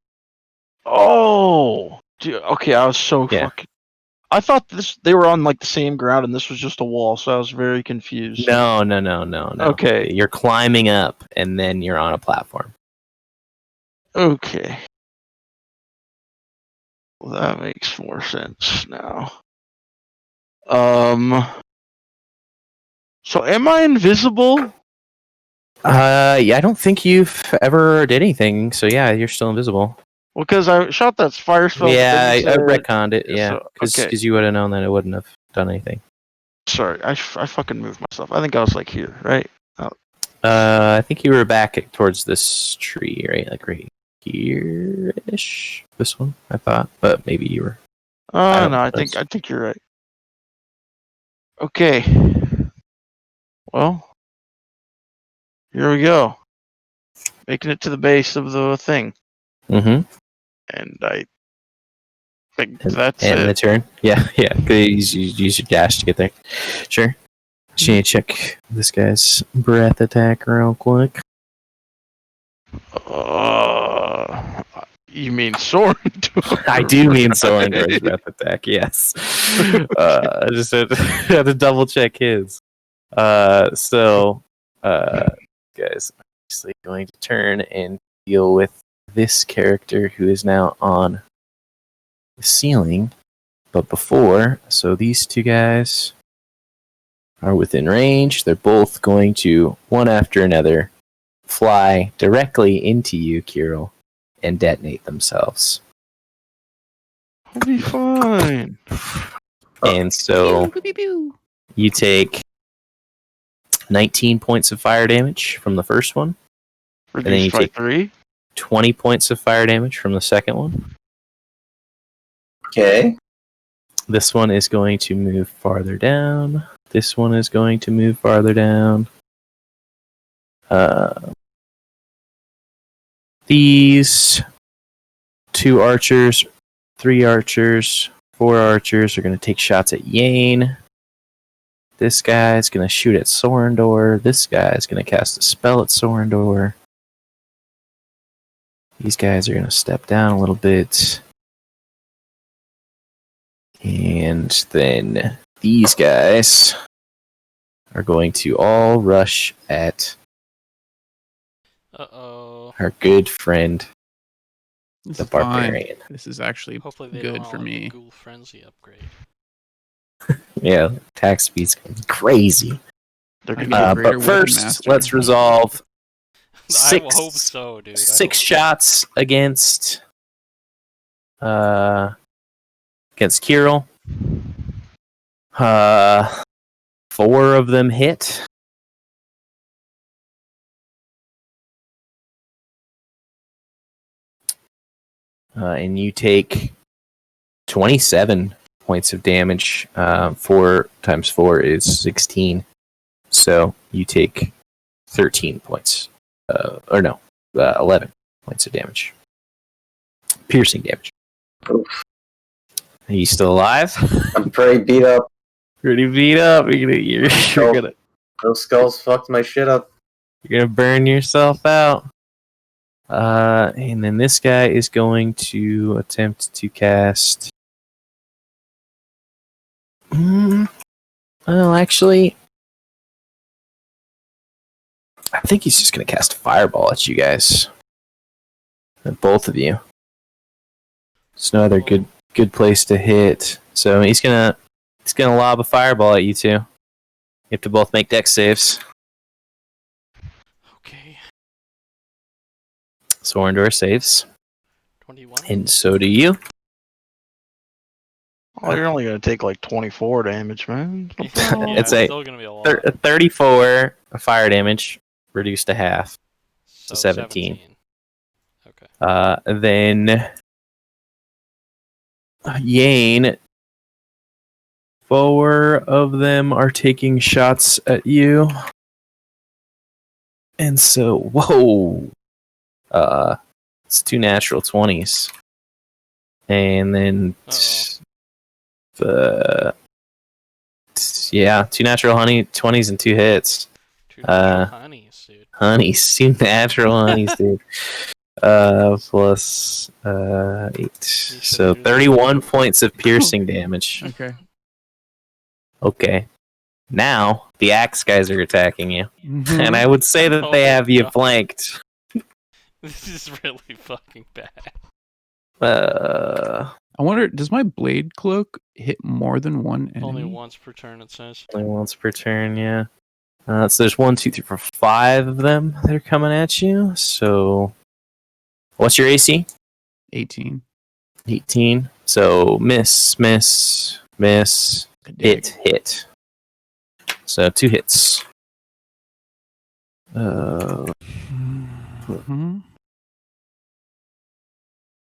Speaker 5: Oh, dude, okay. I was so
Speaker 1: Yeah.
Speaker 5: fucking. I thought they were on like the same ground and this was just a wall, so I was very confused.
Speaker 1: No.
Speaker 5: Okay.
Speaker 1: You're climbing up, and then you're on a platform.
Speaker 5: Okay. Well, that makes more sense now. So am I invisible?
Speaker 1: Yeah, I don't think you've ever did anything. So yeah, you're still invisible.
Speaker 5: Well, because I shot that fire spell. but
Speaker 1: Yeah,
Speaker 5: then
Speaker 1: I
Speaker 5: you said-
Speaker 1: retconned it.
Speaker 5: Yeah,
Speaker 1: Yeah,
Speaker 5: so-
Speaker 1: because
Speaker 5: okay.
Speaker 1: you would have known that it wouldn't have done anything.
Speaker 5: Sorry, I fucking moved myself. I think I was like here, right?
Speaker 1: I think you were back towards this tree, right? Like right here-ish. This one, I thought, but maybe you were.
Speaker 5: Oh
Speaker 1: don't
Speaker 5: no,
Speaker 1: know.
Speaker 5: I think you're right. Okay. Well, here we go. Making it to the base of the thing,
Speaker 1: Mm-hmm.
Speaker 5: and I think
Speaker 1: And,
Speaker 5: that's
Speaker 1: and the
Speaker 5: it.
Speaker 1: turn. Yeah. Use your dash to get there. Sure. Just need to check this guy's breath attack real quick.
Speaker 5: You mean Soren?
Speaker 1: I do mean Soren for his breath attack, yes. I just had to double check his. So guys are actually going to turn and deal with this character who is now on the ceiling. But before, so these two guys are within range. They're both going to, one after another, fly directly into you, Kirill, and detonate themselves.
Speaker 5: I'll be fine.
Speaker 1: And so you take 19 points of fire damage from the first one. And then you
Speaker 5: Reduced by
Speaker 1: take
Speaker 5: 3.
Speaker 1: 20 points of fire damage from the second one.
Speaker 6: Okay.
Speaker 1: This one is going to move farther down. This one is going to move farther down. These 2 archers, 3 archers, 4 archers are going to take shots at Yane. This guy is going to shoot at Sorendor. This guy is going to cast a spell at Sorendor. These guys are going to step down a little bit. And then these guys are going to all rush at our good friend,
Speaker 4: This
Speaker 1: the
Speaker 4: is fine.
Speaker 1: barbarian.
Speaker 4: This is actually
Speaker 2: Hopefully they
Speaker 4: good
Speaker 2: don't
Speaker 4: for
Speaker 2: all have the
Speaker 4: me.
Speaker 2: Ghoul Frenzy upgrade.
Speaker 1: Yeah, attack speed's going to be crazy.
Speaker 5: They're
Speaker 4: I
Speaker 5: gonna
Speaker 4: get a
Speaker 5: be
Speaker 4: greater
Speaker 1: But
Speaker 4: weapon
Speaker 1: first,
Speaker 4: master.
Speaker 1: let's resolve
Speaker 2: I hope so, dude. I
Speaker 1: six
Speaker 2: hope so.
Speaker 1: shots against Kirill. 4 of them hit. And you take 27 points of damage. 4 times 4 is 16. So you take 13 points. 11 points of damage. Piercing damage.
Speaker 6: Oof.
Speaker 1: Are you still alive?
Speaker 6: I'm pretty beat up.
Speaker 1: Pretty beat up. You're gonna
Speaker 6: Those skulls fucked my shit up.
Speaker 1: burn yourself out. And then this guy is going to attempt to cast. Well, actually, I think he's just going to cast a fireball at you guys, at both of you. There's no other good place to hit, so he's gonna lob a fireball at you two. You have to both make dex saves.
Speaker 2: Okay.
Speaker 1: Sorendor saves,
Speaker 2: 21.
Speaker 1: and so do you.
Speaker 5: Oh, you're only gonna take like 24 damage, man.
Speaker 2: Yeah,
Speaker 1: It's
Speaker 2: it's
Speaker 1: a
Speaker 2: still gonna be a lot.
Speaker 1: 34 fire damage, reduced to half.
Speaker 2: So
Speaker 1: 17.
Speaker 2: Okay.
Speaker 1: Then Yane, 4 of them are taking shots at you. And so, whoa. It's 2 natural 20s. And then yeah, 2 natural 20s and 2 hits.
Speaker 2: 2 natural honeys, dude.
Speaker 1: Honeys, 2 natural honeys, dude. Plus 8. So 31 points of piercing damage.
Speaker 4: Okay.
Speaker 1: Okay. Now, the axe guys are attacking you.
Speaker 4: Mhm.
Speaker 1: And I would say that
Speaker 2: Oh
Speaker 1: they
Speaker 2: my
Speaker 1: have you
Speaker 2: God.
Speaker 1: flanked.
Speaker 2: This is really fucking bad.
Speaker 4: I wonder, does my blade cloak hit more than one enemy?
Speaker 2: Only once per turn, it says.
Speaker 1: Only once per turn, yeah. So there's 1, 2, 3, 4, 5 of them that are coming at you. So, what's your AC?
Speaker 4: 18.
Speaker 1: 18. So, miss,
Speaker 4: I dig.
Speaker 1: hit. So, 2 hits.
Speaker 4: Mhm.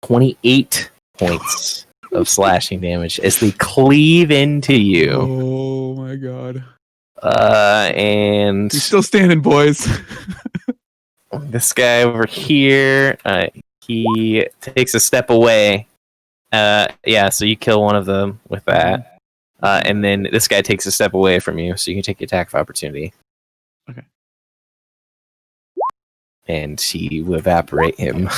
Speaker 1: 28 points of slashing damage as they cleave into you.
Speaker 4: Oh my god.
Speaker 1: And
Speaker 4: He's still standing, boys.
Speaker 1: this guy over here, he takes a step away. Yeah, so you kill one of them with that. And then this guy takes a step away from you, so you can take the attack of opportunity.
Speaker 4: Okay.
Speaker 1: And he will evaporate him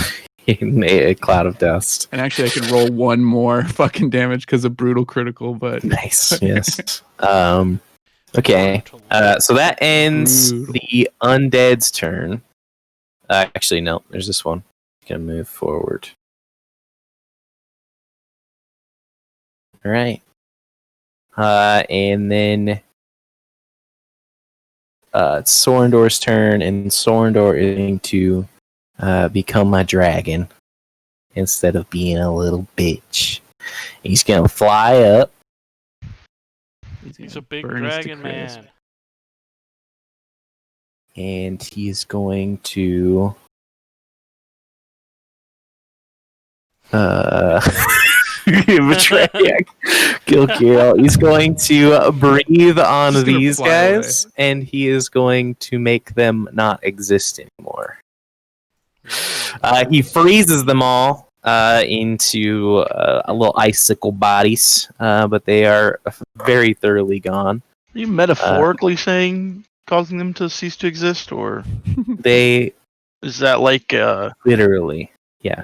Speaker 1: in a cloud of dust.
Speaker 4: And actually, I can roll one more fucking damage because of brutal critical, but
Speaker 1: Nice, yes. Okay.
Speaker 2: Brutal.
Speaker 1: So that ends
Speaker 4: Brutal.
Speaker 1: the undead's turn. Actually, no. There's this one. Gonna move forward. All right. And then it's Sorendor's turn, and Sorendor is going to become a dragon instead of being a little bitch. He's gonna fly up.
Speaker 2: He's a big
Speaker 4: burn us to
Speaker 2: dragon
Speaker 4: crisp.
Speaker 2: man.
Speaker 1: And he's going to betray, kill Kirill. He's going to breathe on
Speaker 4: Just gonna
Speaker 1: these
Speaker 4: fly
Speaker 1: guys, and he is going to make them not exist anymore. He freezes them all into little icicle bodies, but they are very thoroughly gone.
Speaker 5: Are you metaphorically saying causing them to cease to exist, or
Speaker 1: They
Speaker 5: is that like
Speaker 1: literally, yeah.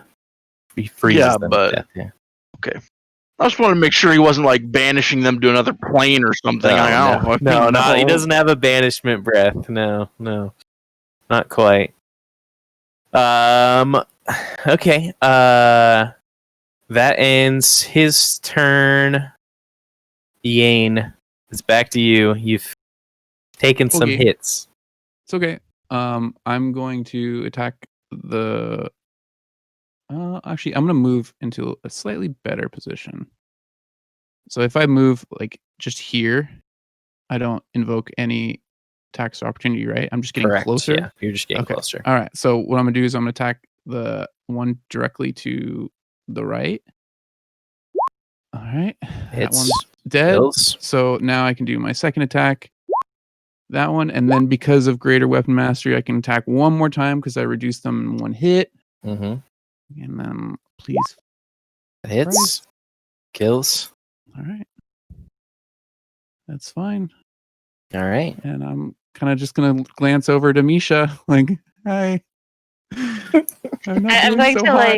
Speaker 1: He freezes
Speaker 5: Yeah,
Speaker 1: them
Speaker 5: but-
Speaker 1: to death. Yeah.
Speaker 5: I just wanted to make sure he wasn't like banishing them to another plane or something. I don't know.
Speaker 1: No, he doesn't have a banishment breath. No, not quite. Okay. That ends his turn. Yane, it's back to you. You've taken some
Speaker 4: Okay.
Speaker 1: hits.
Speaker 4: It's okay. I'm going to attack the. Actually, I'm going to move into a slightly better position. So if I move like just here, I don't invoke any attacks of opportunity, right? I'm just getting
Speaker 1: Correct.
Speaker 4: closer.
Speaker 1: Yeah, you're just getting
Speaker 4: Okay.
Speaker 1: closer.
Speaker 4: All right. So what I'm gonna do is I'm gonna attack the one directly to the right. All right. That
Speaker 1: Hits.
Speaker 4: one's dead.
Speaker 1: Kills.
Speaker 4: So now I can do my second attack. That one, and then because of greater weapon mastery, I can attack one more time because I reduced them in one hit.
Speaker 1: Mm-hmm.
Speaker 4: And then please.
Speaker 1: Hits.
Speaker 4: Christ.
Speaker 1: Kills.
Speaker 4: All right. That's fine.
Speaker 1: All right.
Speaker 4: And I'm kind of just gonna glance over to Misha, like, hi. I'm not
Speaker 3: I'm
Speaker 4: doing
Speaker 3: going
Speaker 4: so
Speaker 3: to
Speaker 4: hot.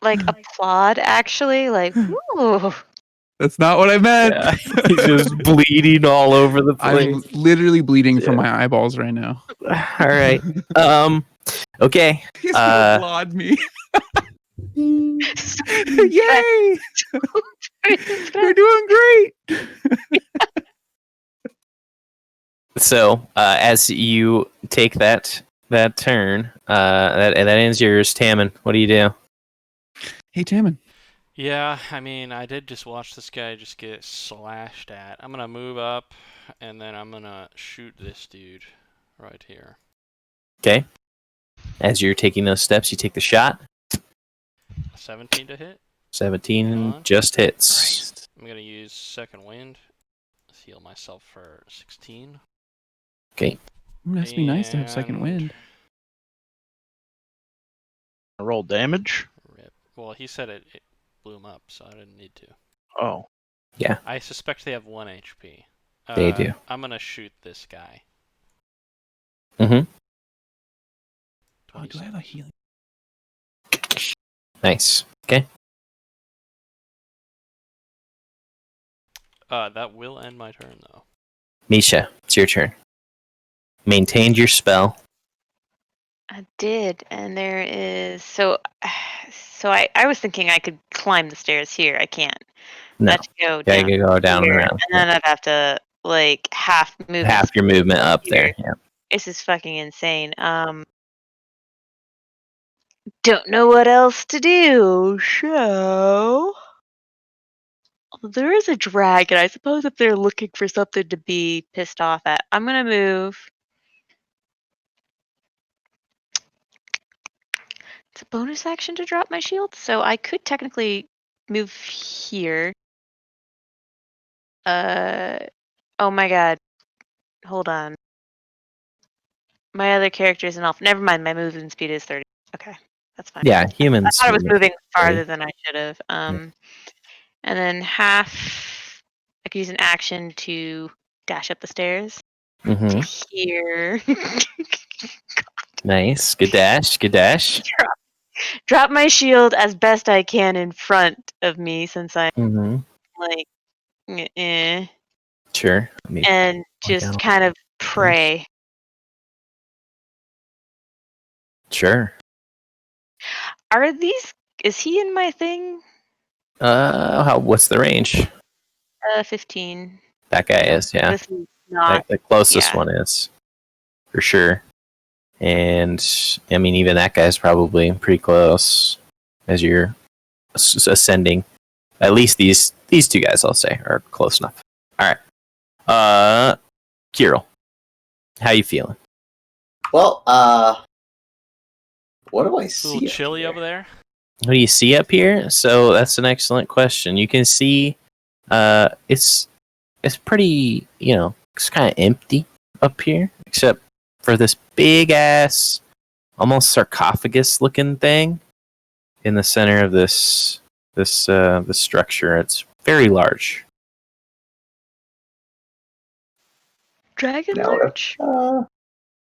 Speaker 3: like applaud actually, like ooh.
Speaker 4: That's not what I meant.
Speaker 1: Yeah. He's just bleeding all over the
Speaker 4: I'm
Speaker 1: place.
Speaker 4: literally bleeding from
Speaker 1: Yeah.
Speaker 4: my eyeballs right now.
Speaker 1: All right. Okay.
Speaker 4: He's gonna applaud me. Yay! You're doing great.
Speaker 1: So, as you take that turn, that ends yours. Tammin, what do you do?
Speaker 4: Hey, Tammin.
Speaker 2: Yeah, I mean, I did just watch this guy just get slashed at. I'm gonna move up, and then I'm gonna shoot this dude right here.
Speaker 1: Okay. As you're taking those steps, you take the shot.
Speaker 2: 17 to hit.
Speaker 1: 17
Speaker 2: On.
Speaker 1: just hits.
Speaker 2: I'm gonna use second wind. Let's heal myself for 16.
Speaker 1: Okay.
Speaker 4: Must be nice to have second
Speaker 2: And-
Speaker 4: wind.
Speaker 5: Roll damage.
Speaker 2: Rip. Well, he said it blew him up, so I didn't need to.
Speaker 5: Oh,
Speaker 2: I suspect they have 1 HP.
Speaker 1: They do.
Speaker 2: I'm gonna shoot this guy.
Speaker 1: Mm-hmm.
Speaker 4: Oh, do I have a healing?
Speaker 1: Nice. Okay.
Speaker 2: That will end my turn, though.
Speaker 1: Misha, it's your turn. Maintained your spell.
Speaker 3: I did, and there is so I was thinking I could climb the stairs here. I can't.
Speaker 1: No.
Speaker 3: I have to go
Speaker 1: Yeah,
Speaker 3: down
Speaker 1: you go down and
Speaker 3: here,
Speaker 1: around.
Speaker 3: and then I'd have to like half move.
Speaker 1: Half your movement up there.
Speaker 3: here.
Speaker 1: Yeah.
Speaker 3: This is fucking insane. Don't know what else to do. So there is a dragon. I suppose if they're looking for something to be pissed off at, I'm gonna move. It's a bonus action to drop my shield, so I could technically move here. Oh my god. Hold on. My other character is an elf. Never mind, my movement speed is 30. Okay, that's fine.
Speaker 1: Yeah,
Speaker 3: I
Speaker 1: humans.
Speaker 3: thought I was moving farther
Speaker 1: 30.
Speaker 3: than I should have. And then half, I could use an action to dash up the stairs
Speaker 1: Mm-hmm.
Speaker 3: to here.
Speaker 1: Nice. Good dash. Good dash.
Speaker 3: Drop my shield as best I can in front of me since I'm
Speaker 1: Mm-hmm.
Speaker 3: like, eh.
Speaker 1: Sure. Let me
Speaker 3: and
Speaker 1: mark
Speaker 3: just
Speaker 1: down.
Speaker 3: kind of pray.
Speaker 1: Sure.
Speaker 3: Are these? Is he in my thing?
Speaker 1: What's the range?
Speaker 3: 15.
Speaker 1: That guy is, yeah.
Speaker 3: This is not.
Speaker 1: The closest
Speaker 3: yeah.
Speaker 1: one is, for sure. And I mean, even that guy's probably pretty close as you're ascending. At least these two guys, I'll say, are close enough. All right. Kirill, how you feeling?
Speaker 6: Well, what do I
Speaker 2: It's a
Speaker 6: see?
Speaker 2: little
Speaker 6: up
Speaker 2: chilly
Speaker 6: here?
Speaker 2: over there.
Speaker 1: What do you see up here? So that's an excellent question. You can see, it's pretty, it's kind of empty up here, except for this big ass, almost sarcophagus looking thing in the center of this structure. It's very large.
Speaker 3: Dragon
Speaker 6: Now,
Speaker 3: Lurch?
Speaker 6: I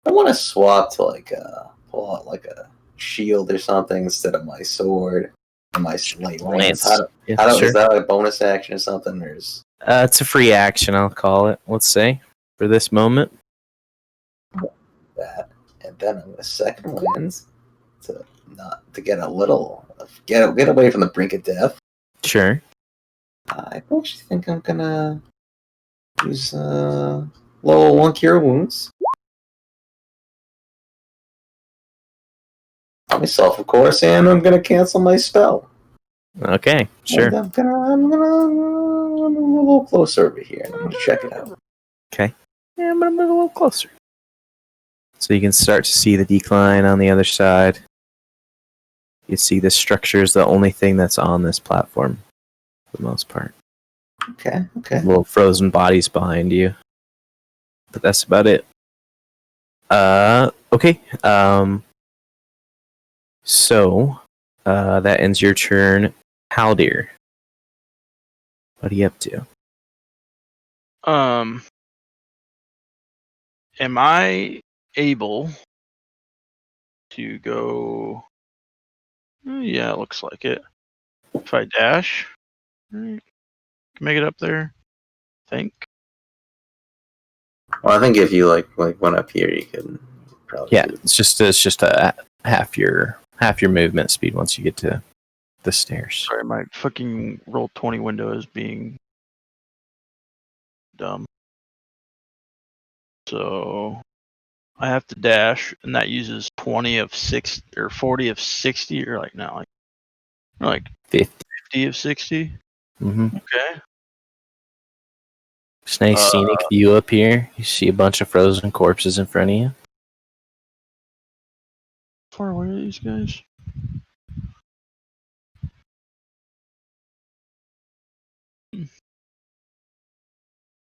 Speaker 6: want to swap to pull out like a shield or something instead of my sword and my lance.
Speaker 1: Lance. Yeah, sure.
Speaker 6: Is that a bonus action or something? Or is
Speaker 1: It's a free action, I'll call it. Let's say for this moment.
Speaker 6: that? And then I'm gonna second lens to get a little get away from the brink of death.
Speaker 1: Sure.
Speaker 6: I actually think I'm gonna use level 1 cure wounds on myself, of course, and I'm gonna cancel my spell.
Speaker 1: Okay. Sure.
Speaker 6: And I'm gonna move a little closer over here, and I'm gonna check it out.
Speaker 1: Okay. Yeah, I'm gonna move a little closer. So you can start to see the decline on the other side. You see this structure is the only thing that's on this platform for the most part.
Speaker 6: Okay.
Speaker 1: Little frozen bodies behind you. But that's about it. Okay. So that ends your turn. Haldir. What are you up to?
Speaker 5: Am I able to go? Yeah, it looks like it. If I dash, can make it up there. I think.
Speaker 6: Well, I think if you went up here, you could probably.
Speaker 1: Yeah,
Speaker 6: do it.
Speaker 1: it's just a half your movement speed once you get to the stairs.
Speaker 5: Sorry, my fucking Roll20 window is being dumb. So I have to dash, and that uses 20 of 6 or 40 of 60, or like 50 of 60.
Speaker 1: Mm-hmm.
Speaker 5: Okay.
Speaker 1: It's nice scenic view up here. You see a bunch of frozen corpses in front of you.
Speaker 5: How far away are these guys?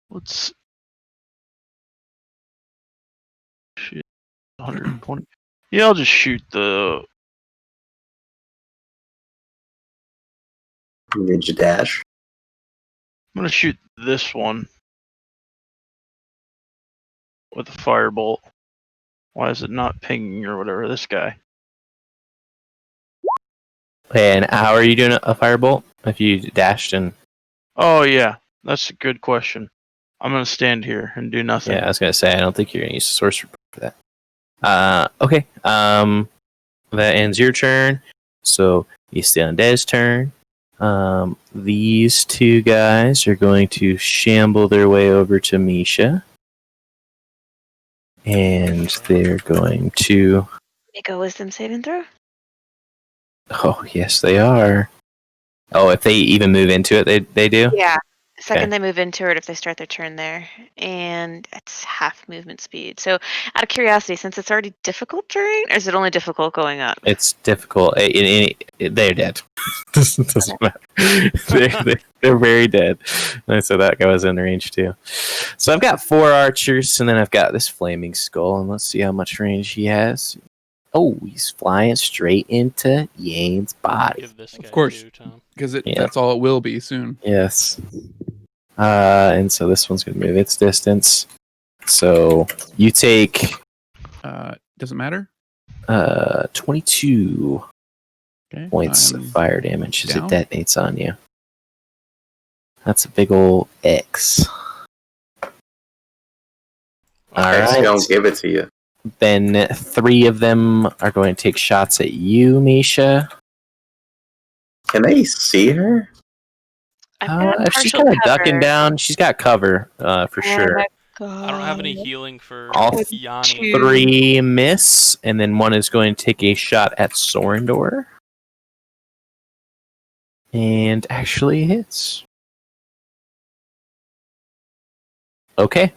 Speaker 5: Let's. Shit. 120. Yeah, I'll just shoot the.
Speaker 6: Ninja dash.
Speaker 5: I'm gonna shoot this one with a firebolt. Why is it not pinging or whatever? This guy.
Speaker 1: And how are you doing a firebolt? If you dashed and
Speaker 5: Oh yeah, that's a good question. I'm gonna stand here and do nothing.
Speaker 1: yeah, I was gonna say I don't think you're gonna use the sorcerer for that. Okay. That ends your turn. So you stay on Dez's turn. These two guys are going to shamble their way over to Misha. And they're going to.
Speaker 3: Make a wisdom saving throw.
Speaker 1: Oh, yes, they are. Oh, if they even move into it, they do?
Speaker 3: Yeah. Second
Speaker 1: Okay.
Speaker 3: they move into it if they start their turn there. And it's half movement speed. So out of curiosity, since it's already difficult terrain, or is it only difficult going up?
Speaker 1: It's difficult. They're dead. Doesn't matter. They're very dead. And so that guy was in range too. So I've got 4 archers, and then I've got this flaming skull, and let's see how much range he has. Oh, he's flying straight into Yane's body.
Speaker 2: Give this guy
Speaker 4: Of course.
Speaker 2: too, Tom.
Speaker 4: because
Speaker 1: Yeah.
Speaker 4: that's all it will be soon.
Speaker 1: Yes. And so this one's going to move its distance. So you take
Speaker 4: Doesn't matter.
Speaker 1: 22
Speaker 4: Okay.
Speaker 1: points
Speaker 4: I'm
Speaker 1: of fire damage as
Speaker 4: down.
Speaker 1: it detonates on you. That's a big ol' X. All
Speaker 6: Okay, so
Speaker 1: right.
Speaker 6: don't give it to you.
Speaker 1: Then 3 of them are going to take shots at you, Misha.
Speaker 6: Can they see her?
Speaker 3: I've got
Speaker 1: She's
Speaker 3: partial
Speaker 1: kind of ducking
Speaker 3: cover.
Speaker 1: down. She's got cover for sure.
Speaker 2: I don't have any healing for
Speaker 1: All
Speaker 2: Yanni.
Speaker 1: 3 miss, and then 1 is going to take a shot at Sorendor. And actually hits. Okay.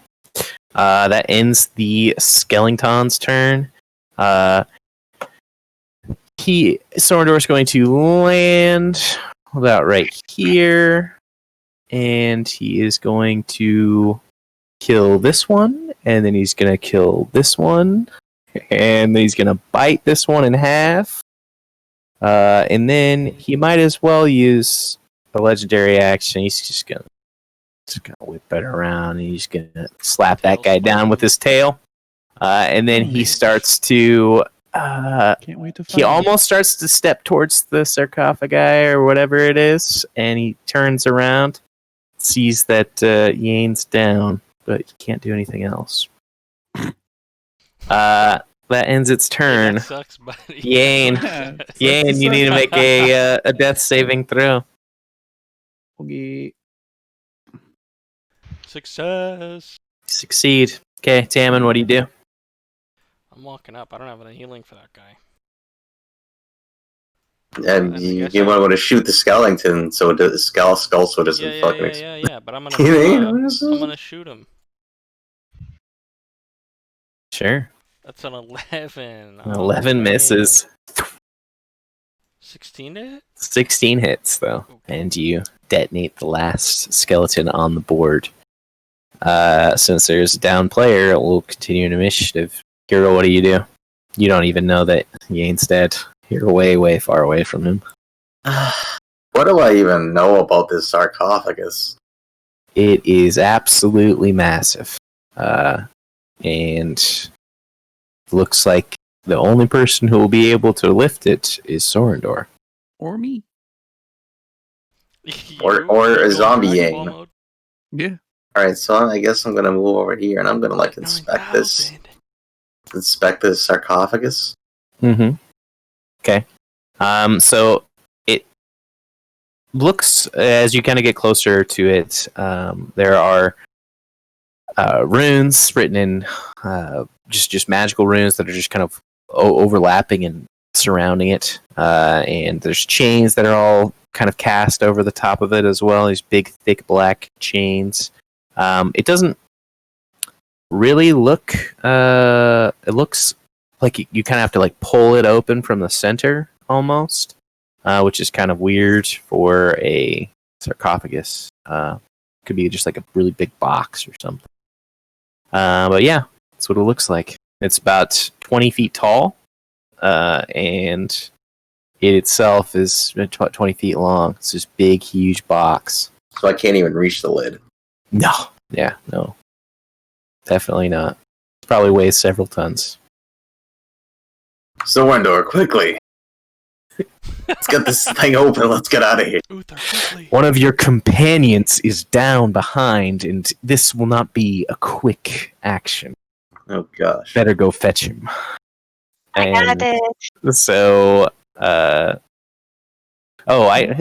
Speaker 1: That ends the Skellington's turn. Sorendor is going to land about right here. And he is going to kill this one. And then he's going to kill this one. And then he's going to bite this one in half. And then he might as well use a legendary action. He's just gonna whip it around, and he's gonna slap that guy down with his tail. And then he starts to.
Speaker 4: Can't wait to fight.
Speaker 1: He almost starts to step towards the sarcophagi or whatever it is, and he turns around, sees that Yane's down, but he can't do anything else. That ends its turn.
Speaker 2: That sucks, buddy.
Speaker 1: Yane.
Speaker 4: Yeah,
Speaker 1: Yane, you need to make a death saving throw.
Speaker 4: Okay.
Speaker 2: Success.
Speaker 1: Succeed. Okay, Tammin, what do you do?
Speaker 2: I'm walking up. I don't have any healing for that guy.
Speaker 6: And
Speaker 2: I
Speaker 6: you,
Speaker 2: guess
Speaker 6: you
Speaker 2: I-
Speaker 6: want to shoot the skeleton so the skull so it doesn't fucking explode.
Speaker 2: Yeah. But I'm
Speaker 6: You know?
Speaker 2: gonna shoot him.
Speaker 1: Sure.
Speaker 2: That's an 11.
Speaker 1: 11 misses.
Speaker 2: 16 to hit?
Speaker 1: 16 hits, though. And you detonate the last skeleton on the board. Since there's a down player, we'll continue an initiative. Hero, what do? You don't even know that Yane's dead. You're way, way far away from him.
Speaker 6: What do I even know about this sarcophagus?
Speaker 1: It is absolutely massive. And looks like the only person who will be able to lift it is Sorendor.
Speaker 4: Or me.
Speaker 6: Or a zombie
Speaker 2: Dragon
Speaker 6: Yang.
Speaker 2: Ball mode?
Speaker 4: Yeah.
Speaker 6: Alright, so I guess I'm gonna move over here and I'm gonna like inspect this
Speaker 2: 9,000.
Speaker 6: sarcophagus.
Speaker 1: Mm-hmm. Okay. So it looks, as you kind of get closer to it, there are runes written in just magical runes that are just kind of overlapping and surrounding it. And there's chains that are all kind of cast over the top of it as well. These big, thick, black chains. It doesn't really look. It looks like you kind of have to like pull it open from the center almost, which is kind of weird for a sarcophagus. Could be just like a really big box or something. But yeah, that's what it looks like. It's about 20 feet tall, and it itself is 20 feet long. It's this big, huge box.
Speaker 6: So I can't even reach the lid.
Speaker 1: No. Yeah, no. Definitely not. It probably weighs several tons.
Speaker 6: Sorendor, quickly! Let's get this thing open, let's get out of here.
Speaker 2: Uther, quickly.
Speaker 1: One of your companions is down behind, and this will not be a quick action.
Speaker 6: Oh gosh.
Speaker 1: Better go fetch him.
Speaker 3: I got
Speaker 1: And
Speaker 3: it.
Speaker 1: so, I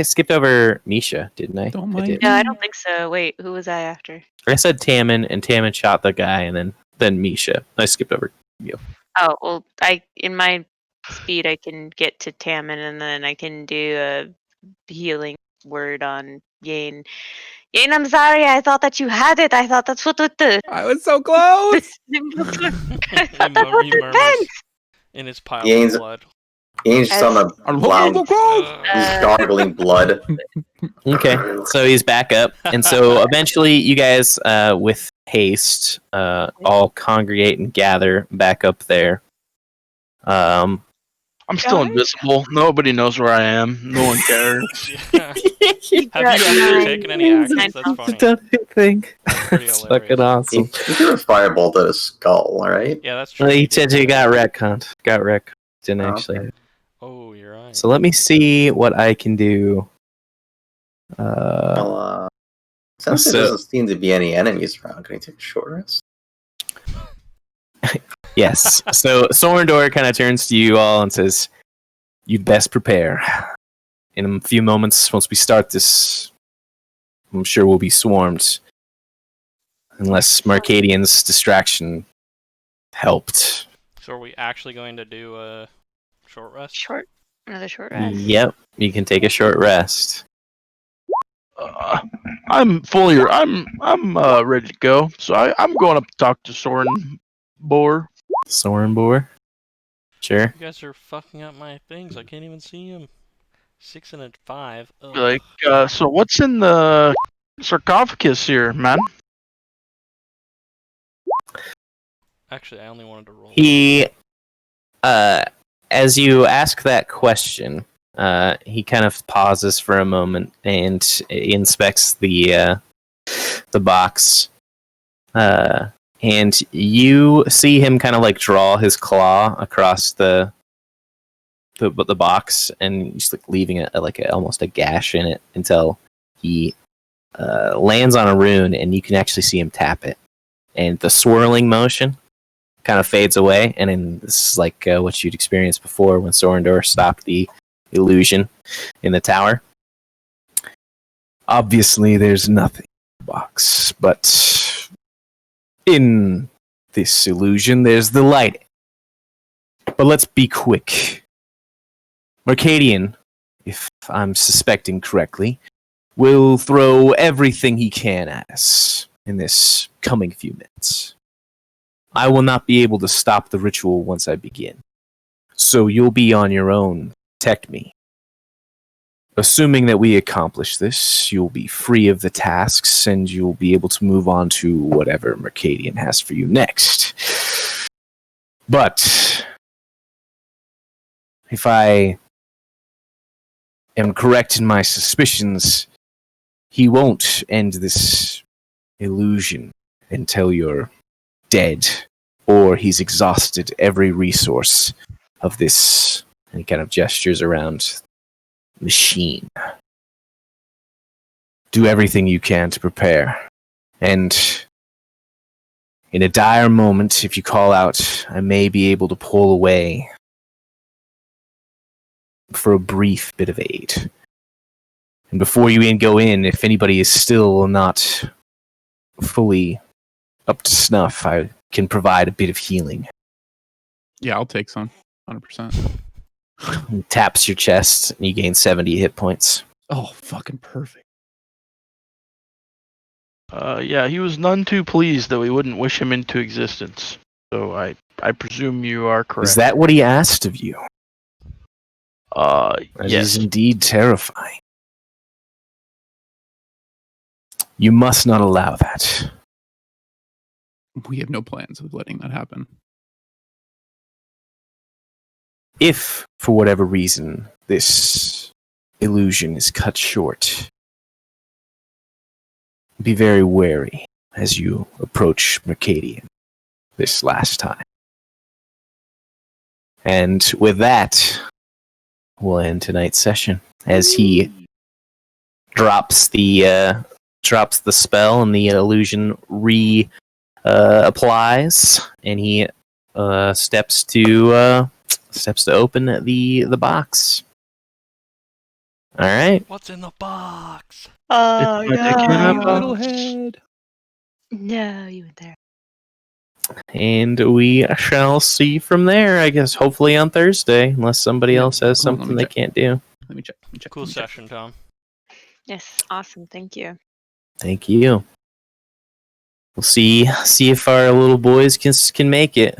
Speaker 1: skipped over Misha, didn't I?
Speaker 4: Don't
Speaker 1: I
Speaker 4: mind
Speaker 1: did.
Speaker 3: No, I don't think so. Wait, who was I after?
Speaker 1: I said Tammin, and Tammin shot the guy, and then Misha. I skipped over.
Speaker 3: Oh, well, in my speed, I can get to Tammin, and then I can do a healing word on Yane. Yane, I'm sorry. I thought that you had it. I thought that's what it did.
Speaker 4: I was so close.
Speaker 3: I thought that's what
Speaker 2: He
Speaker 3: it
Speaker 2: murmurs
Speaker 3: meant.
Speaker 2: in his pile
Speaker 6: Yane's-
Speaker 2: of blood.
Speaker 6: He's just on the ground. He's gargling blood.
Speaker 1: Okay, so he's back up, and so eventually you guys, with haste, all congregate and gather back up there.
Speaker 5: I'm still
Speaker 3: Guys?
Speaker 5: invisible. Nobody knows where I am. No one cares.
Speaker 2: Yeah. Have you actually taken any actions? That's funny.
Speaker 1: Anything.
Speaker 2: Pretty
Speaker 1: It's fucking
Speaker 2: hilarious.
Speaker 1: awesome.
Speaker 6: He threw a firebolt at his skull, alright?
Speaker 2: Yeah, that's true.
Speaker 1: Well,
Speaker 2: he
Speaker 1: he
Speaker 2: did
Speaker 1: said you
Speaker 2: that.
Speaker 1: got retconned. Got wrecked. Didn't
Speaker 6: Oh,
Speaker 1: actually.
Speaker 6: okay.
Speaker 2: Oh, you're right.
Speaker 1: So let me see what I can do.
Speaker 6: Well, since
Speaker 1: So-
Speaker 6: there doesn't seem to be any enemies around, can he take a short rest?
Speaker 1: Yes. So Sorendor kind of turns to you all and says, "You'd best prepare. In a few moments, once we start this, I'm sure we'll be swarmed. Unless Marcadian's distraction helped."
Speaker 2: So are we actually going to do a short rest?
Speaker 3: Another short rest.
Speaker 1: Yep. You can take a short rest.
Speaker 5: I'm ready to go. So I'm going up to talk to Soren Boar.
Speaker 1: Sorenbor? Sure.
Speaker 2: You guys are fucking up my things. I can't even see him. 6 and a 5. Ugh.
Speaker 5: Like, so what's in the sarcophagus here, man?
Speaker 2: Actually, I only wanted to roll.
Speaker 1: He, as you ask that question, he kind of pauses for a moment and inspects the box. And you see him kind of like draw his claw across the box, and just like leaving it like almost a gash in it until he lands on a rune, and you can actually see him tap it, and the swirling motion kind of fades away, and then this is like what you'd experienced before when Sorendor stopped the illusion in the tower. Obviously, there's nothing in the box, but in this illusion, there's the light. But let's be quick. Mercadian, if I'm suspecting correctly, will throw everything he can at us in this coming few minutes. I will not be able to stop the ritual once I begin. So you'll be on your own. Protect me. Assuming that we accomplish this, you'll be free of the tasks and you'll be able to move on to whatever Mercadian has for you next. But if I am correct in my suspicions, he won't end this illusion until you're dead, or he's exhausted every resource of this, and he kind of gestures around, machine. Do everything you can to prepare, and in a dire moment, if you call out, I may be able to pull away for a brief bit of aid. And before you even go in, if anybody is still not fully up to snuff, I can provide a bit of healing.
Speaker 4: Yeah, I'll take some. 100%.
Speaker 1: He taps your chest, and you gain 70 hit points.
Speaker 4: Oh, fucking perfect.
Speaker 5: Yeah, he was none too pleased that we wouldn't wish him into existence. So I presume you are correct.
Speaker 1: Is that what he asked of you? That
Speaker 5: yes.
Speaker 1: is indeed terrifying. You must not allow that.
Speaker 4: We have no plans of letting that happen.
Speaker 1: If, for whatever reason, this illusion is cut short, be very wary as you approach Mercadian this last time. And with that, we'll end tonight's session as he drops the spell and the illusion applies, and he steps to open the box. All right.
Speaker 2: What's in the box?
Speaker 3: Oh,
Speaker 5: It's my dick in a
Speaker 3: no.
Speaker 5: box.
Speaker 4: head.
Speaker 3: No, you were there.
Speaker 1: And we shall see from there, I guess, hopefully on Thursday, unless somebody
Speaker 4: Yeah,
Speaker 1: else has
Speaker 4: hold on, let
Speaker 1: something
Speaker 4: me
Speaker 1: they
Speaker 4: check.
Speaker 1: can't do.
Speaker 4: Let me check.
Speaker 2: Cool session, Tom.
Speaker 3: Yes, awesome. Thank you.
Speaker 1: Thank you. We'll see if our little boys can make it.